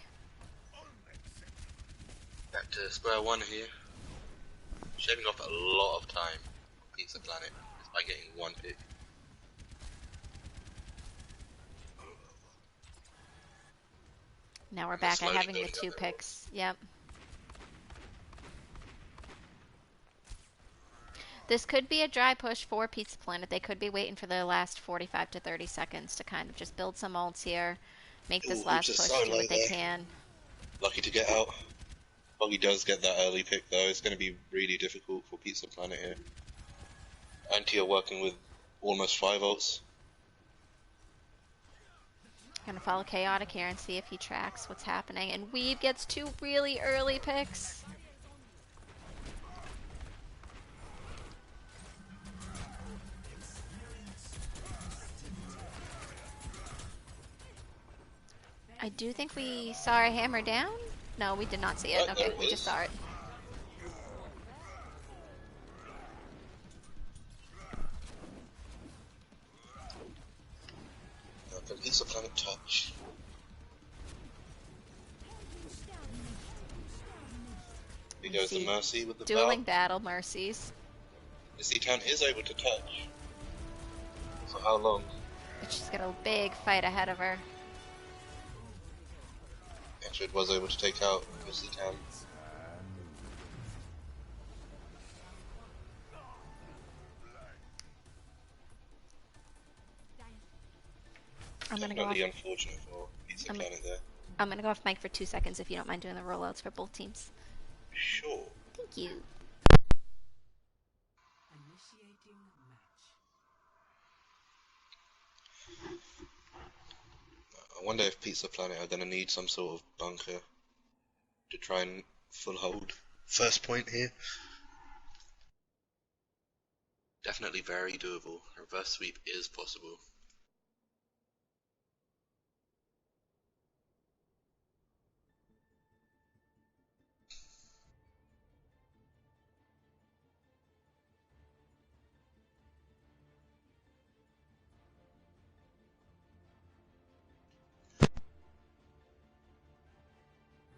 Back to square one here. Shaving off a lot of time on Pizza Planet just by getting 1 pick. Now we're back at having the 2 picks. Yep. This could be a dry push for Pizza Planet. They could be waiting for the last 45 to 30 seconds to kind of just build some ults here. Make this last push, do what they can. Lucky to get out. Boggy does get that early pick though. It's going to be really difficult for Pizza Planet here. Anti are working with almost 5 ults. Gonna follow Chaotic here and see if he tracks what's happening. And Weave gets 2 really early picks. I do think we saw a hammer down. No, we did not see it. Okay, we just saw it. The Pizza Planet touch. Here goes the Mercy with the dueling battle Mercies. Missy Town is able to touch. For how long? But she's got a big fight ahead of her. Actually, it was able to take out Missy Town. I'm gonna go off. Unfortunate for Pizza Planet there. I'm gonna go off mic for 2 seconds if you don't mind doing the rollouts for both teams. Sure. Thank you. Initiating match. I wonder if Pizza Planet are gonna need some sort of bunker to try and full hold first point here. Definitely very doable. Reverse sweep is possible.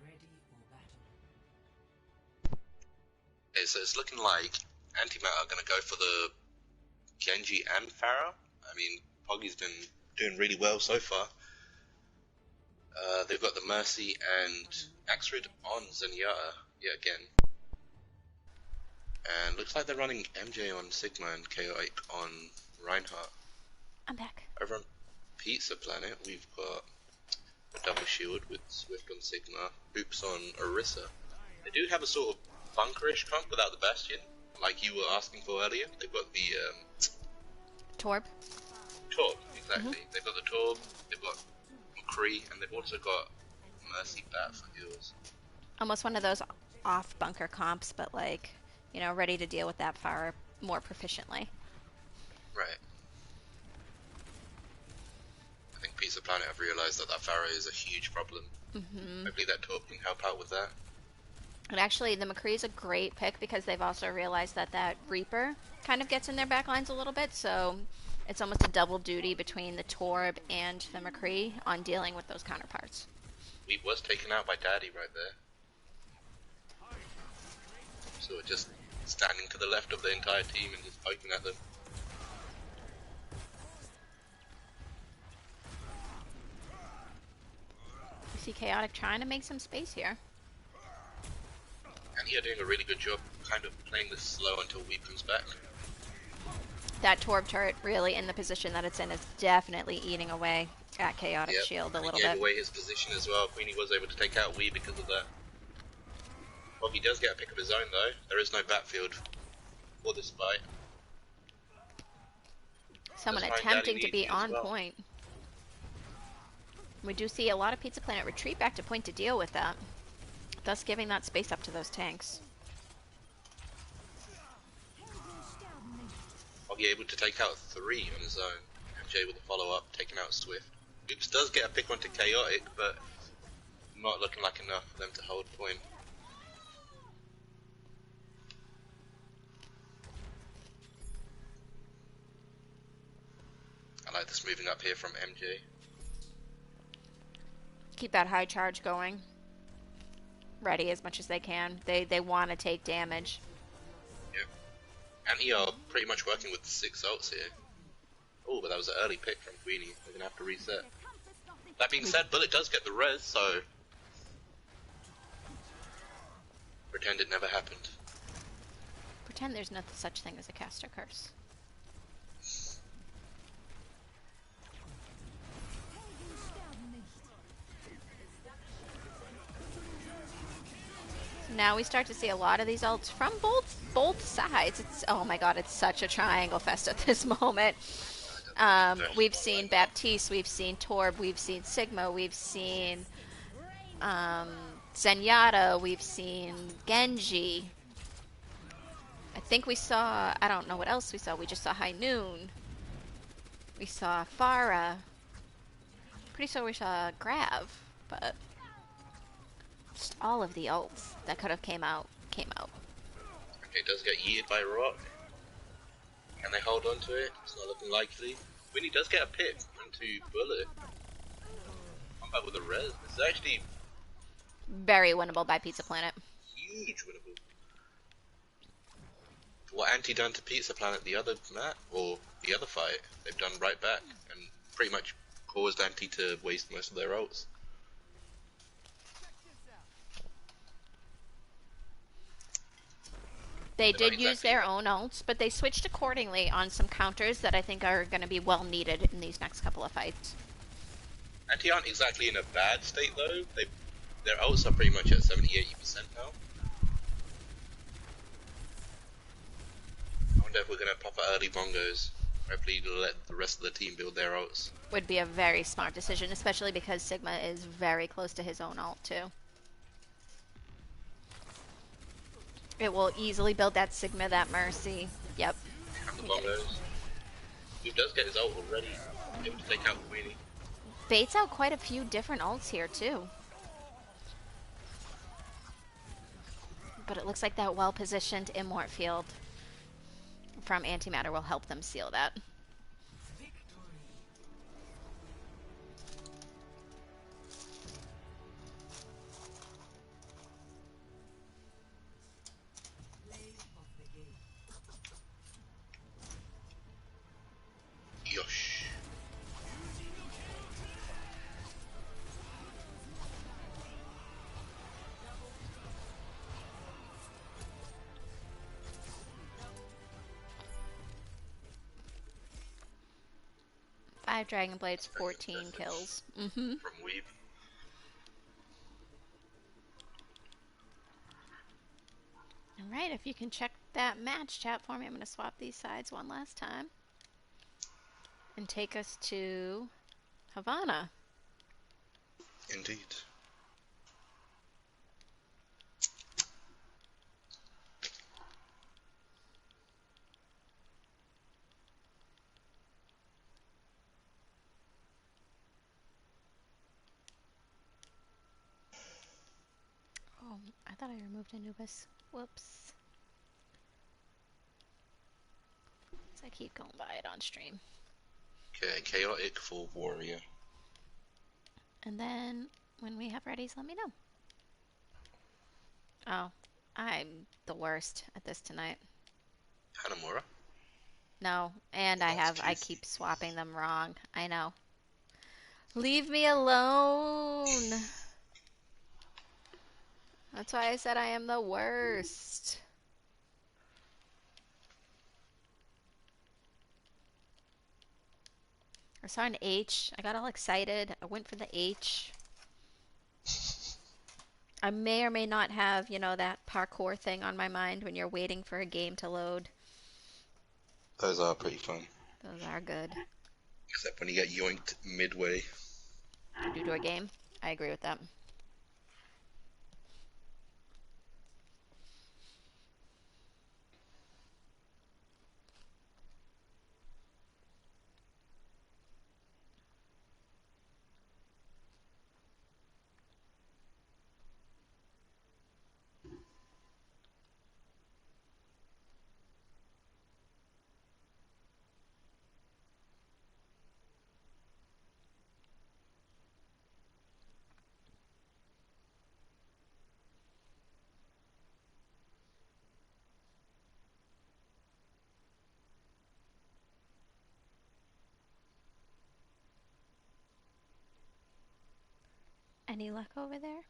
Ready for battle. Okay, so it's looking like Antimatter are gonna go for the Genji and Pharah. I mean, Poggy's been doing really well so far. They've got the Mercy and Axrid on Zenyatta yet again. And looks like they're running MJ on Sigma and Chaotic on Reinhardt. I'm back. Over on Pizza Planet, we've got a double shield with Swift on Sigma, Hoops on Orisa. They do have a sort of bunkerish comp without the Bastion, like you were asking for earlier. They've got the Torb. Torb, exactly. They've got the Torb, they've got McCree, and they've also got Mercy Bat for heals. Almost one of those off bunker comps, but like, you know, ready to deal with that fire more proficiently. Right. I think Pizza Planet have realised that Pharah is a huge problem. Hopefully that Torb can help out with that. And actually, the McCree is a great pick because they've also realized that that Reaper kind of gets in their backlines a little bit, so it's almost a double duty between the Torb and the McCree on dealing with those counterparts. We was taken out by Daddy right there. So we're just standing to the left of the entire team and just poking at them. You see Chaotic trying to make some space here. And here doing a really good job kind of playing this slow until Weep comes back. That Torb turret really in the position that it's in is definitely eating away at Chaotic Yep. Shield a He little gave bit. away his position as well. Queenie was able to take out Wee because of that. Boggy does get a pick of his own though. There is no backfield for this fight. Someone That's fine, attempting Daddy to be needs you as on well. point. We do see a lot of Pizza Planet retreat back to point to deal with that, thus giving that space up to those tanks. Boggy able to take out 3 on his own. MJ with a follow up, taking out Swift. Oops does get a pick onto Chaotic, but not looking like enough for them to hold point. I like this moving up here from MJ. Keep that high charge going. Ready as much as they can. They want to take damage. Yep. And he are pretty much working with 6 ults here. Oh, but that was an early pick from Queenie. They're gonna have to reset. That being said, Bullet does get the res, so pretend it never happened. Pretend there's no such thing as a caster curse. Now we start to see a lot of these ults from both sides. It's, oh my god, it's such a triangle fest at this moment. We've seen Baptiste, we've seen Torb, we've seen Sigma, we've seen Zenyatta, we've seen Genji. I think we saw, I don't know what else we saw. We just saw High Noon. We saw Pharah. Pretty sure we saw Grav, but just all of the ults that could have came out, came out. Okay, it does get yeeted by Rock. Can they hold on to it? It's not looking likely. Winnie does get a pick into Bullet. Come back with a res. This is actually Very winnable by Pizza Planet. huge winnable. What Anti done to Pizza Planet the other map, or the other fight, they've done right back and pretty much caused Anti to waste most of their ults. They They're did not use their own ults, but they switched accordingly on some counters that I think are going to be well needed in these next couple of fights. Anti aren't exactly in a bad state though. Their ults are pretty much at 70-80% now. I wonder if we're gonna pop out early bongos. Hopefully let the rest of the team build their ults. Would be a very smart decision, especially because Sigma is very close to his own ult too. It will easily build that Sigma, that Mercy. Yep. And the bongos. He does get his ult already, able to take out the Queenie. Baits out quite a few different ults here too. But it looks like that well-positioned Immort field from Antimatter will help them seal that. Yosh. Five Dragon Blades, 14 kills. From Weeb. Alright, if you can check that match chat for me, I'm going to swap these sides one last time. And take us to Havana. Indeed. Oh, I thought I removed Anubis. Whoops. So I keep going by it on stream. Okay, chaotic for warrior. And then when we have readies, let me know. Oh, I'm the worst at this tonight. Hanamura. No, and I Excuse keep swapping them wrong. I know. Leave me alone. That's why I said I am the worst. I saw an H. I got all excited. I went for the H. I may or may not have, you know, that parkour thing on my mind when you're waiting for a game to load. Those are pretty fun. Those are good. Except when you get yoinked midway. Due to a game. I agree with that. Any luck over there?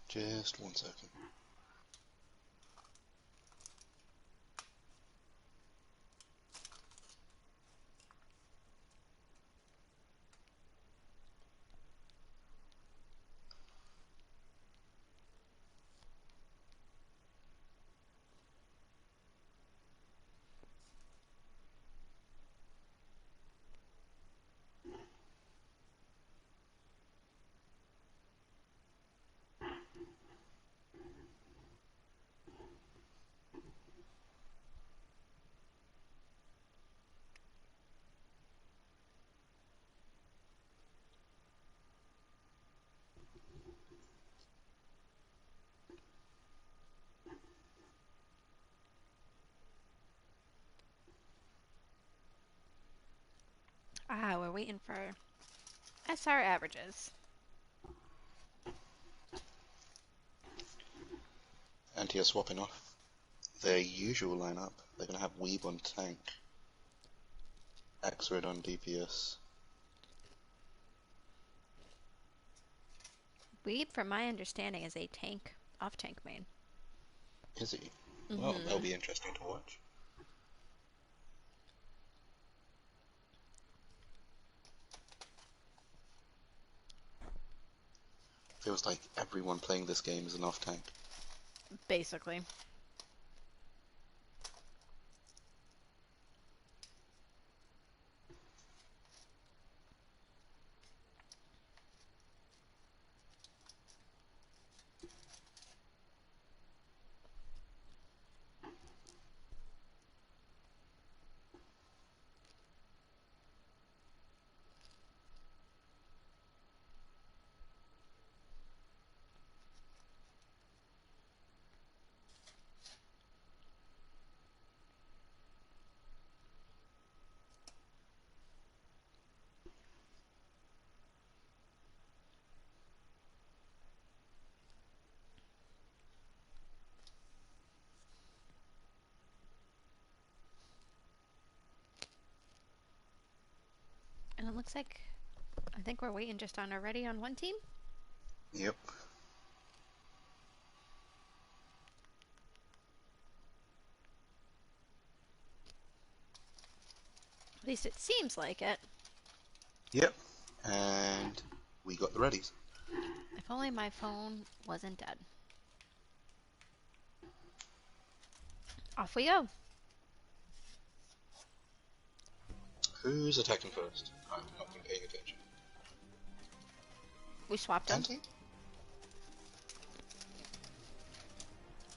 Just 1 second. Ah, we're waiting for SR averages. Anti are swapping off their usual lineup. They're going to have Weeb on tank, Axrid on DPS. Weeb, from my understanding, is a tank, off-tank main. Is he? Well, that'll be interesting to watch. feels like everyone playing this game is an off-tank. Basically. And it looks like, I think we're waiting just on already on one team. Yep. At least it seems like it. Yep. And we got the readies. If only my phone wasn't dead. Off we go. Who's attacking first? I've not been paying attention. We swapped them. Anti?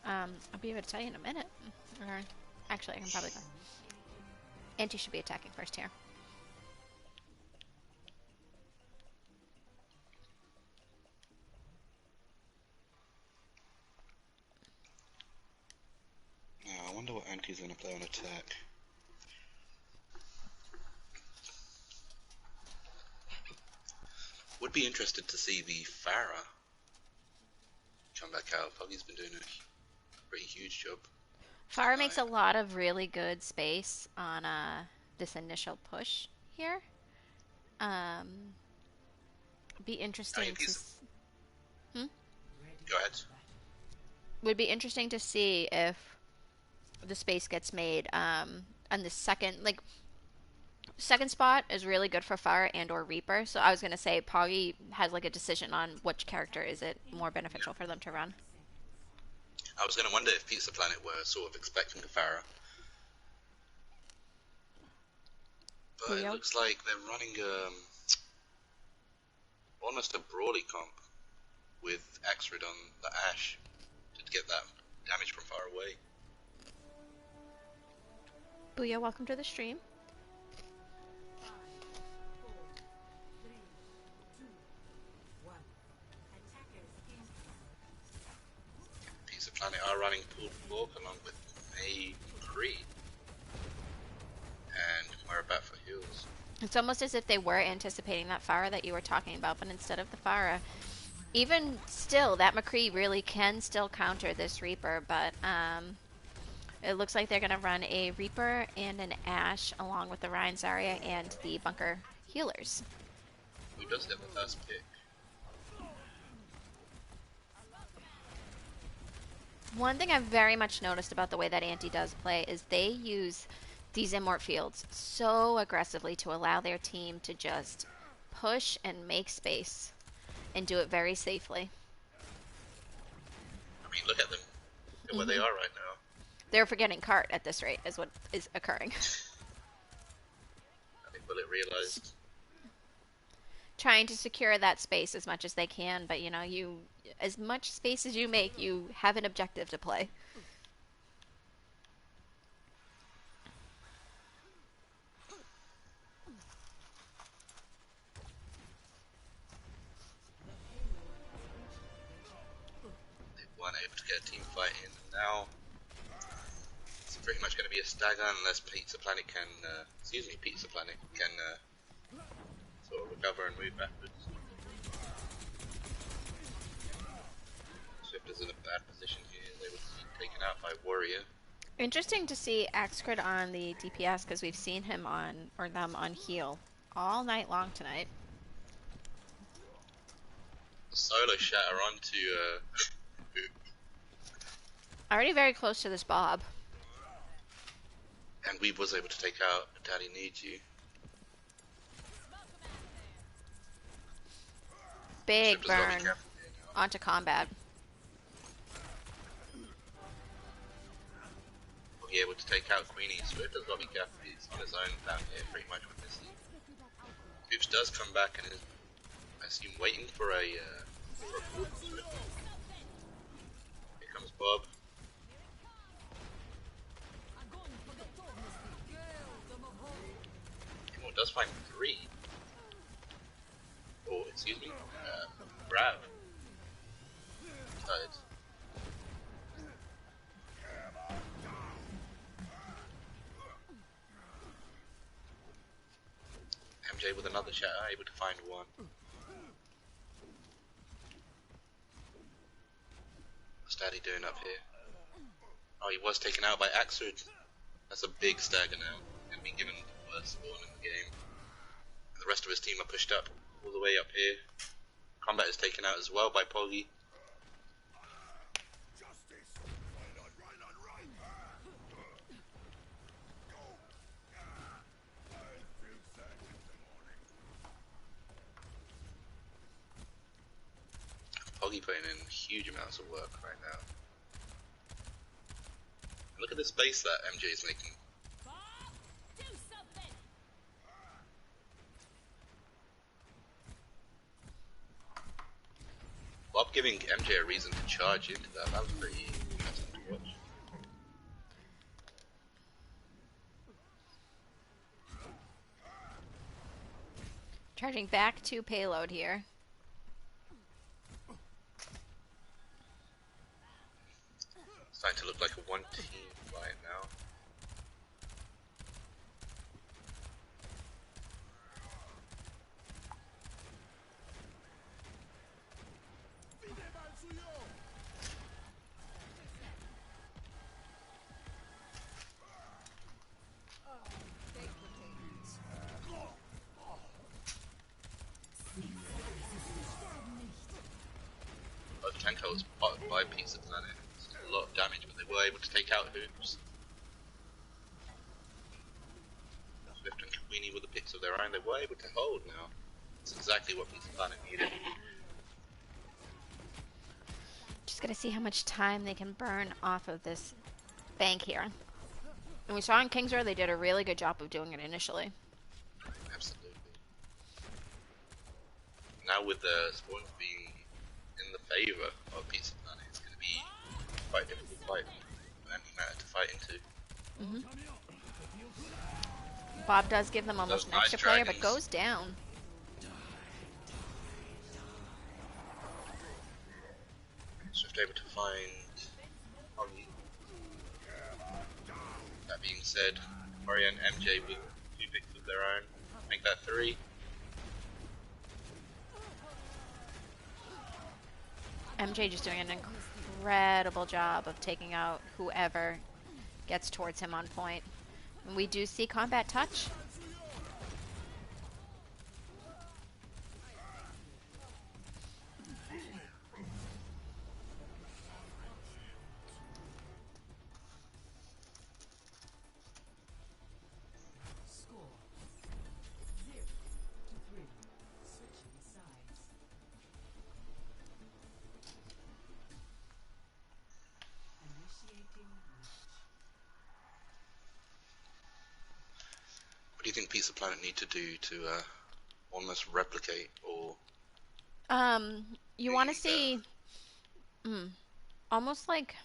I'll be able to tell you in a minute. Or, actually, I can probably go. Anti should be attacking first here. Now, I wonder what Anti's going to play on attack. Would be interested to see the Pharah come back out. Poggy's been doing a pretty huge job. Pharah makes a lot of really good space on this initial push here. Be interesting to... Go ahead. Would be interesting to see if the space gets made on the second... Second spot is really good for Pharah and or Reaper. So I was going to say Poggy has like a decision on which character is it more beneficial for them to run. I was going to wonder if Pizza Planet were sort of expecting the Pharah. But it looks like they're running almost a Brawly comp with Axrid on the Ashe to get that damage from far away. Booyah, welcome to the stream. Pizza Planet are running pulled pork along with a McCree. And we're back for heals. It's almost as if they were anticipating that Pharah that you were talking about, but instead of the Pharah, even still, that McCree really can still counter this Reaper, but it looks like they're going to run a Reaper and an Ashe along with the Ryan Zarya and the Bunker healers. Who does get the first pick? One thing I've very much noticed about the way that Anti does play is they use these Immort fields so aggressively to allow their team to just push and make space and do it very safely. I mean, look at them. Look at where they are right now. They're forgetting cart at this rate is what is occurring. I think Bullet realized. Trying to secure that space as much as they can, but you know, as much space as you make, you have an objective to play. They weren't able to get a team fight in. Now it's pretty much going to be a stagger unless Pizza Planet can, Pizza Planet can sort of recover and move backwards. Swift is in a bad position here. They would be taken out by Warrior. Interesting to see Axcrid on the DPS because we've seen him on, or them on heal all night long tonight. Solo shatter onto Already very close to this Bob. and Weeb was able to take out Daddy Needs You. Big Swift has got to burn. be careful here now. onto combat. Be able to take out Queenie. Swift has got to be careful. He's on his own down here pretty much with this. Hoops does come back and is, I assume, waiting for a pull from Swift. Here comes Bob. Kimmo does find 3. Oh, excuse me. Grab. Tired. MJ with another shatter, able to find 1. What's Daddy doing up here? Oh, he was taken out by Axrid. That's a big stagger now, and being given the worst spawn in the game. And the rest of his team are pushed up, all the way up here. Combat is taken out as well by Poggy. Poggy putting in huge amounts of work right now. And look at the space that MJ is making. Bob giving MJ a reason to charge into that. That was pretty interesting to watch. Charging back to payload here. Starting to look like a 1 team right now. Both tank hulls by Pizza Planet. A lot of damage, but they were able to take out Hoops. Swift and Queenie with the picks of their own, they were able to hold now. That's exactly what Pizza Planet needed. Just gotta see how much time they can burn off of this bank here. And we saw in King's Row they did a really good job of doing it initially. Absolutely. Now with the spawns being in the favor of Pizza Planet, it's going to be quite a difficult fight. And matter to fight into. Bob does give them almost an Those extra nice player, dragons. but goes down. Swift able to find Poggy. That being said, Ori and MJ with 2 picks of their own. Make that 3. MJ just doing an incredible job of taking out whoever gets towards him on point. And we do see combat touch. Score 0-3. Switching sides. Initiating reach. What do you think Pizza Planet need to do to almost replicate or You want to see almost like,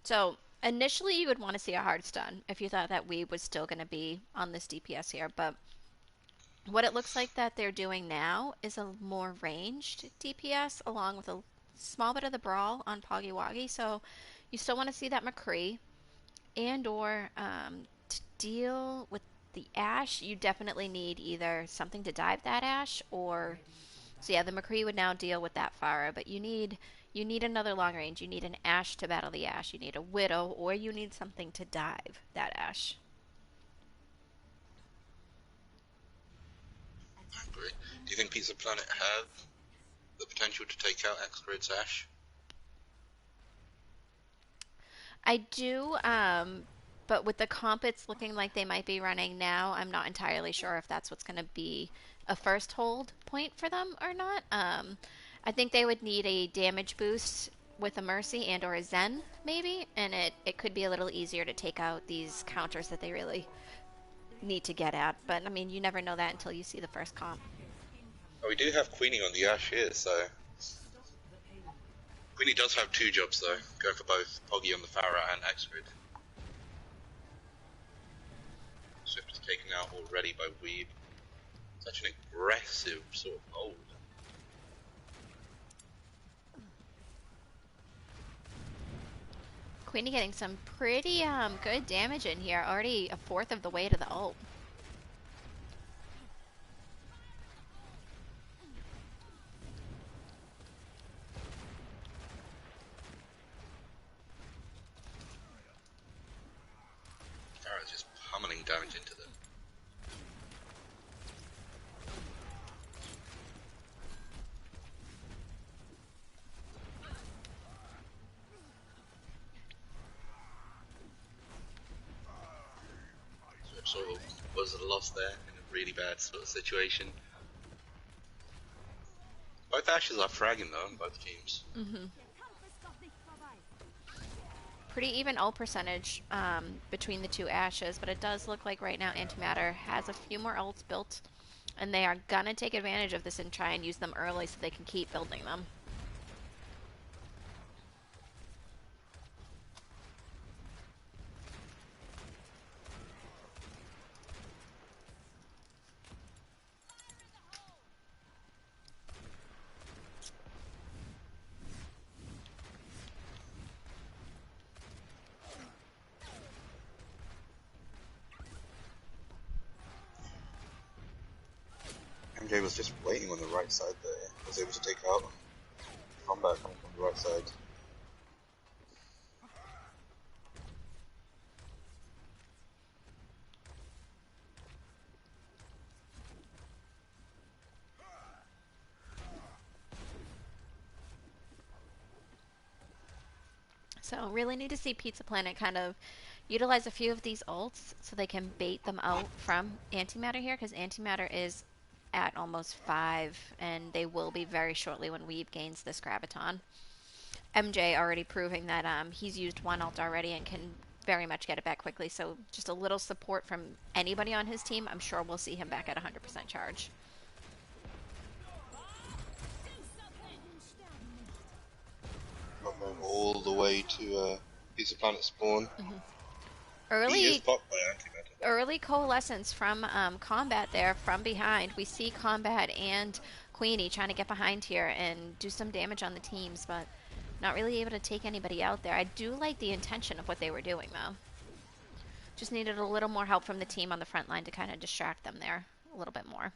so initially you would want to see a hard stun if you thought that we was still going to be on this DPS here, but what it looks like that they're doing now is a more ranged DPS along with a small bit of the brawl on Poggy Woggy, so you still want to see that McCree, and or to deal with the Ashe, you definitely need either something to dive that Ashe, or so yeah, the McCree would now deal with that Pharah, but you need another long range. You need an Ashe to battle the Ashe. You need a Widow, or you need something to dive that Ashe. I agree. Do you think Pizza Planet have the potential to take out X-Grid's Ashe? I do, but with the comp it's looking like they might be running now, I'm not entirely sure if that's what's going to be a first hold point for them or not. I think they would need a damage boost with a Mercy and or a Zen, maybe, and it could be a little easier to take out these counters that they really need to get at. But, I mean, you never know that until you see the first comp. Oh, we do have Queenie on the Ash here, so... Queenie does have 2 jobs, though, going for both Poggy on the Pharah and X-Grid. Swift is taken out already by Weeb. Such an aggressive sort of hold. Queenie getting some pretty good damage in here, already a fourth of the way to the ult. Pharah's just pummeling damage into them. Sort of was a loss there in a really bad sort of situation. Both Ashes are fragging though on both teams. Pretty even ult percentage between the two Ashes, but it does look like right now Antimatter has a few more ults built, and they are gonna take advantage of this and try and use them early so they can keep building them. MJ was just waiting on the right side there. Was able to take out combat coming from the right side. So really need to see Pizza Planet kind of utilize a few of these ults so they can bait them out from Antimatter here, because Antimatter is at almost 5, and they will be very shortly when Weeb gains this Graviton. MJ already proving that he's used one ult already and can very much get it back quickly, so just a little support from anybody on his team, I'm sure we'll see him back at 100% charge. Going all the way to Pizza Planet spawn. He is blocked by Antimatter. Early coalescence from Combat there from behind. We see Combat and Queenie trying to get behind here and do some damage on the teams, but not really able to take anybody out there. I do like the intention of what they were doing, though. Just needed a little more help from the team on the front line to kind of distract them there a little bit more.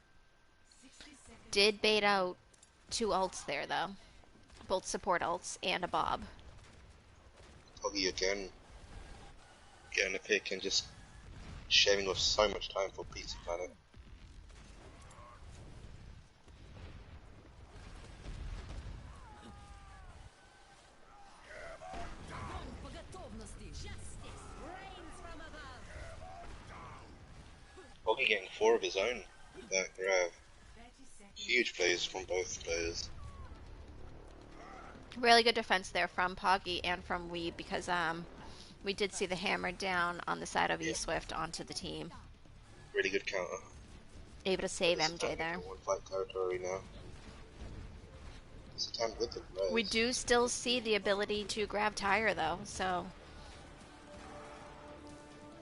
Did bait out 2 ults there, though. Both support ults and a Bob. Poggy again getting a pick and just shaving off so much time for Pizza Planet. Poggy getting 4 of his own with that grab. Huge plays from both players. Really good defense there from Poggy and from Weeb, because we did see the hammer down on the side of eSwift onto the team. Really good counter. Able to save MJ there. One fight territory now. It's a time with the res. We do still see the ability to grab Tyre though, so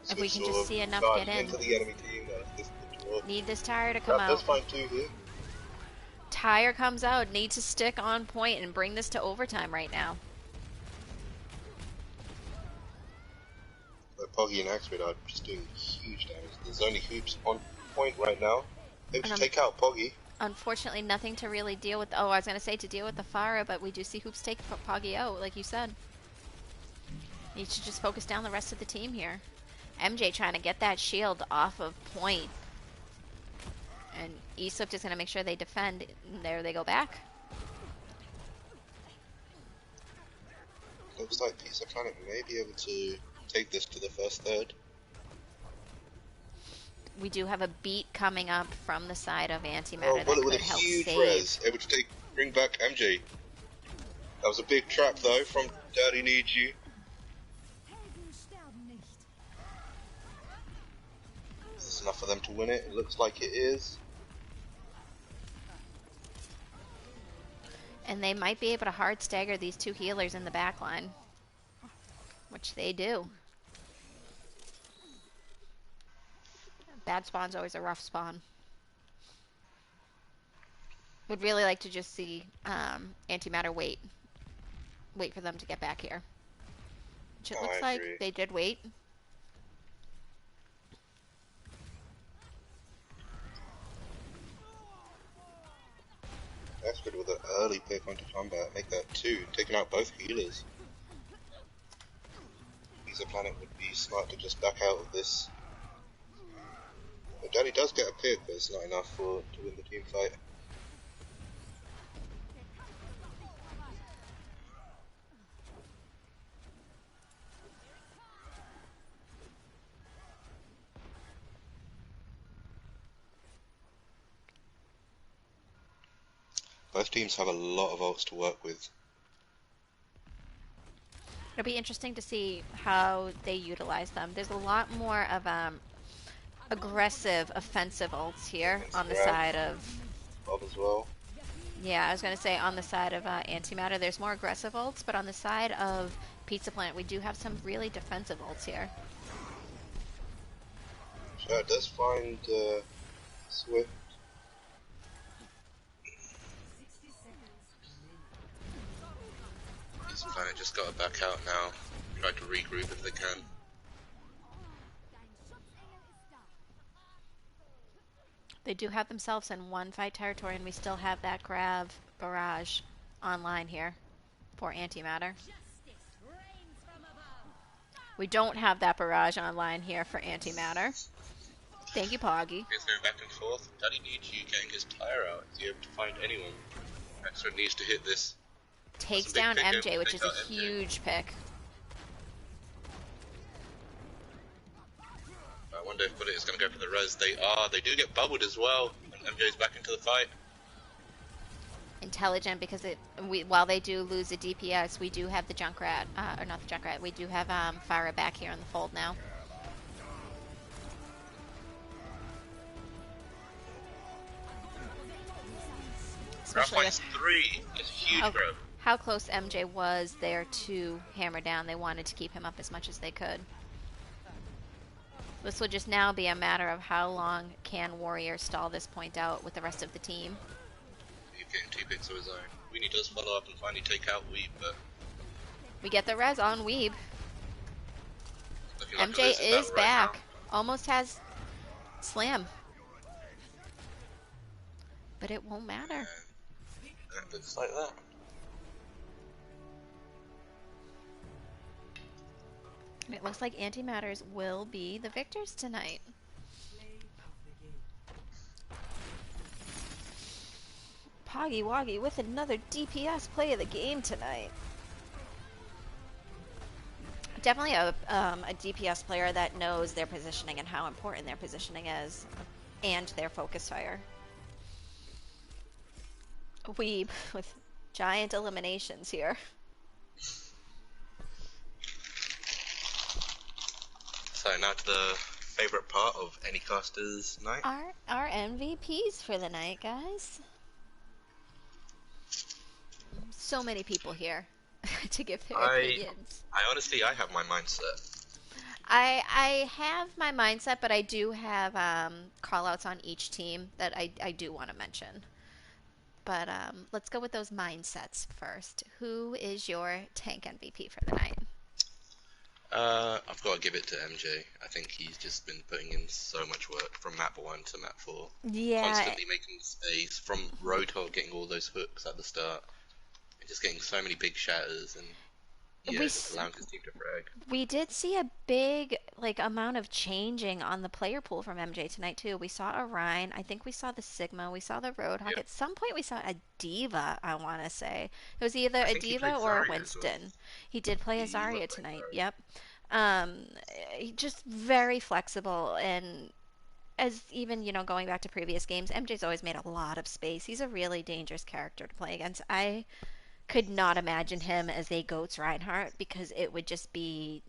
if we can just see enough get in. Into the enemy team, need this Tyre to come out. That's fine too here. Tyre comes out, need to stick on point and bring this to overtime right now. Poggy and Axford are just doing huge damage. There's only Hoops on point right now. Able to take out Poggy. Unfortunately, nothing to really deal with. Oh, I was going to say to deal with the Pharah, but we do see Hoops take Poggy out, like you said. Needs to just focus down the rest of the team here. MJ trying to get that shield off of point. And eSwift is going to make sure they defend. And there they go back. Looks like Pizza Planet may be able to take this to the first third. We do have a beat coming up from the side of Antimatter that with could a help huge save. res, able to take Bring back MJ. That was a big trap though from Daddy Needs You. Is this enough for them to win it? It looks like it is. And they might be able to hard stagger these two healers in the back line, which they do. Bad spawn's always a rough spawn. Would really like to just see Antimatter wait for them to get back here. Which it looks like they did wait. That's good with an early pick onto combat. Make that 2, taking out both healers. User Planet would be smart to just back out of this. But Daddy does get a pick, but it's not enough to win the team fight. Both teams have a lot of ults to work with. It'll be interesting to see how they utilize them. There's a lot more of aggressive, offensive ults here on the side of... Bob as well. Yeah, I was going to say on the side of Antimatter, there's more aggressive ults, but on the side of Pizza Planet, we do have some really defensive ults here. Sure, it does find Swift. Pizza Planet just got to back out now. Try to regroup if they can. They do have themselves in one fight territory, and we still have that Grav barrage online here for Antimatter. We don't have that barrage online here for Antimatter. Thank you, Poggy. He's going back and forth. Daddy Needs You getting his tire out. Is he able to find anyone? Extra needs to hit this. Takes down MJ, which is a huge pick. I wonder if Bullet is going to go for the res. They are. They do get bubbled as well. And MJ's back into the fight. Intelligent, because while they do lose a DPS, we do have the Junkrat, or not the Junkrat, we do have Pharah back here in the fold now. Especially with 3 is a huge growth. How close MJ was there to hammer down. They wanted to keep him up as much as they could. This will just now be a matter of how long can Warrior stall this point out with the rest of the team. He's getting 2 picks of his own. Weenie does follow up and finally take out Weeb, but... We get the res on Weeb. Like MJ is back. Right almost has Slam. But it won't matter. And it's like that. And it looks like Antimatters will be the victors tonight. Poggy Woggy with another DPS play of the game tonight. Definitely a DPS player that knows their positioning and how important their positioning is, and their focus fire. Weeb with giant eliminations here. So now to the favourite part of any caster's night. Our MVPs for the night, guys. So many people here to give their opinions. I honestly, I have my mindset. I have my mindset, but I do have call-outs on each team that I do want to mention. But let's go with those mindsets first. Who is your tank MVP for the night? I've got to give it to MJ. I think he's just been putting in so much work from map 1 to map 4. Yeah. Constantly making space, from Roadhog getting all those hooks at the start, and just getting so many big shatters, and just allowing his team to frag. We did see a big amount of changing on the player pool from MJ tonight too. We saw Orion, I think we saw the Sigma, we saw the Roadhog. At some point we saw a Diva, I want to say. It was either a Diva or a Winston. He did play a Zarya tonight, yep. Just very flexible, and as even, going back to previous games, MJ's always made a lot of space. He's a really dangerous character to play against. I could not imagine him as a GOATS Reinhardt because it would just be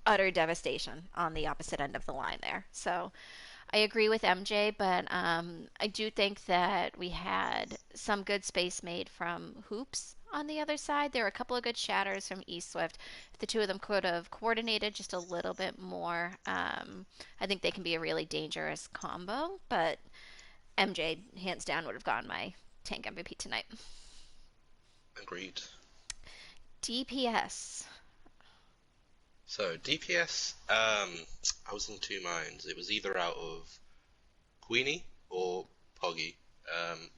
utter devastation on the opposite end of the line there. So I agree with MJ, but I do think that we had some good space made from Hoops on the other side. There were a couple of good shatters from East Swift. If the two of them could have coordinated just a little bit more, I think they can be a really dangerous combo. But MJ, hands down, would have gotten my tank MVP tonight. Agreed. DPS. So DPS, I was in two minds. It was either out of Queenie or Poggy.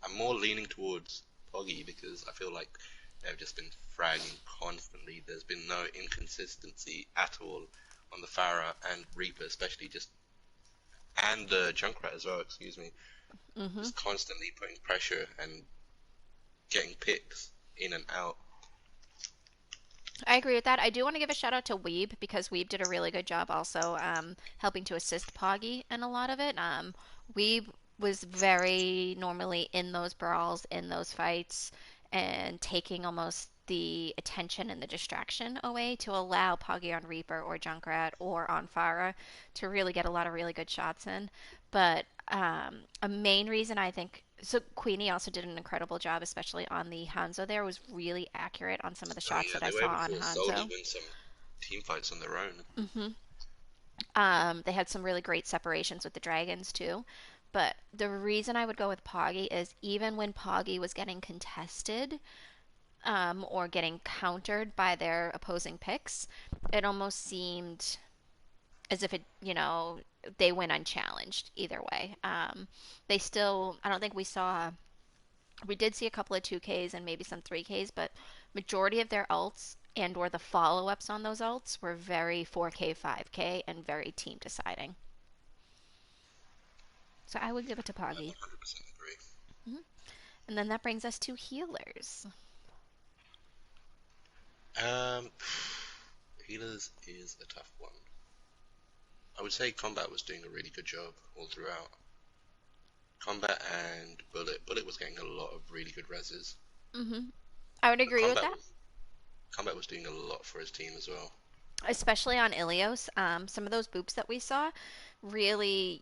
I'm more leaning towards Poggy because I feel like they've just been fragging constantly. There's been no inconsistency at all on the Pharah and Reaper, especially just, and the Junkrat as well. Excuse me, Hmm. just constantly putting pressure and getting picks in and out. I agree with that. I do want to give a shout out to Weeb because Weeb did a really good job also helping to assist Poggy in a lot of it. Weeb was very normally in those brawls, in those fights, and taking almost the attention and the distraction away to allow Poggy on Reaper or Junkrat or on Pharah to really get a lot of really good shots in. But a main reason I think so Queenie also did an incredible job, especially on the Hanzo there, was really accurate on some of the Oh shots yeah, that I they were saw able on to solely Hanzo. win some team fights on their own. Hmm. They had some really great separations with the dragons too. But the reason I would go with Poggy is even when Poggy was getting contested or getting countered by their opposing picks, it almost seemed as if they went unchallenged either way. They still, I don't think we did see a couple of 2Ks and maybe some 3Ks, but majority of their ults and or the follow-ups on those ults were very 4K, 5K and very team deciding. So I would give it to I Poggy. 100% agree. Hmm. And then that brings us to healers. Um, Healers is a tough one. I would say Combat was doing a really good job all throughout. Combat and Bullet. Bullet was getting a lot of really good reses. Hmm. I would But agree with that, Combat was doing a lot for his team as well. especially on Ilios. Some of those boops that we saw really,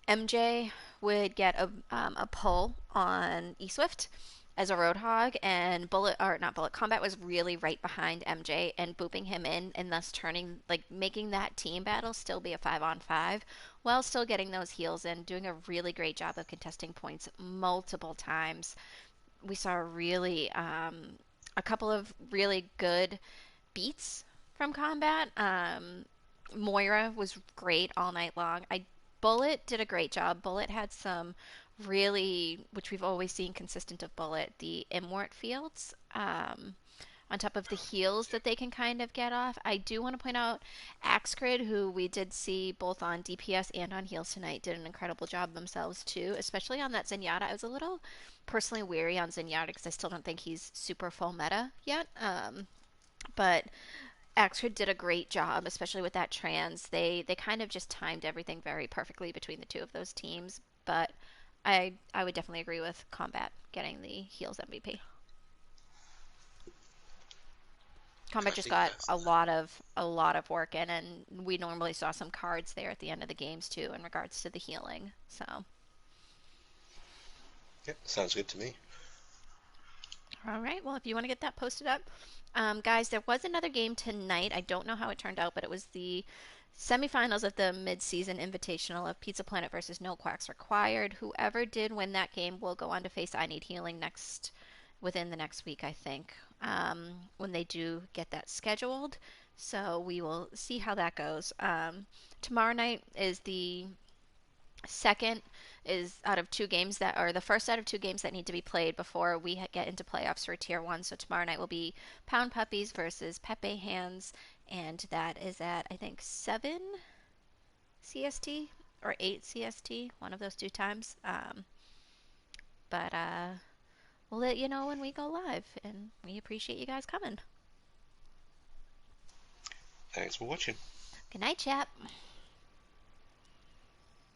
MJ would get a pull on eSwift as a Roadhog, and Bullet, or not Bullet, Combat was really right behind MJ and booping him in, and thus turning, like, making that team battle still be a 5-on-5 while still getting those heals in, doing a really great job of contesting points multiple times. We saw a couple of really good beats from Combat. Moira was great all night long. Bullet did a great job. Bullet had some really, which we've always seen consistent of Bullet, the Immort fields. On top of the heals that they can kind of get off. I do want to point out Axcrid, who we did see both on DPS and on heals tonight, did an incredible job themselves too, especially on that Zenyatta. I was a little personally weary on Zenyatta because I still don't think he's super full meta yet. But Axford did a great job, especially with that trans. They kind of just timed everything very perfectly between the two of those teams. But I would definitely agree with Combat getting the heals MVP. And Combat I just think got a lot of work in, and we normally saw some cards there at the end of the games too in regards to the healing. So, yeah, sounds good to me. all right. Well, if you want to get that posted up, guys, there was another game tonight. I don't know how it turned out, but it was the semifinals of the mid-season invitational of Pizza Planet versus No Quacks Required. Whoever did win that game will go on to face I Need Healing within the next week, I think, when they do get that scheduled. So we will see how that goes. Tomorrow night is the second is out of two games that are the first out of two games that need to be played before we get into playoffs for tier one. So tomorrow night will be Pound Puppies versus Pepe Hands, and that is at I think 7 CST or 8 CST, one of those two times. But we'll let you know when we go live, and we appreciate you guys coming. Thanks for watching. Good night, chap.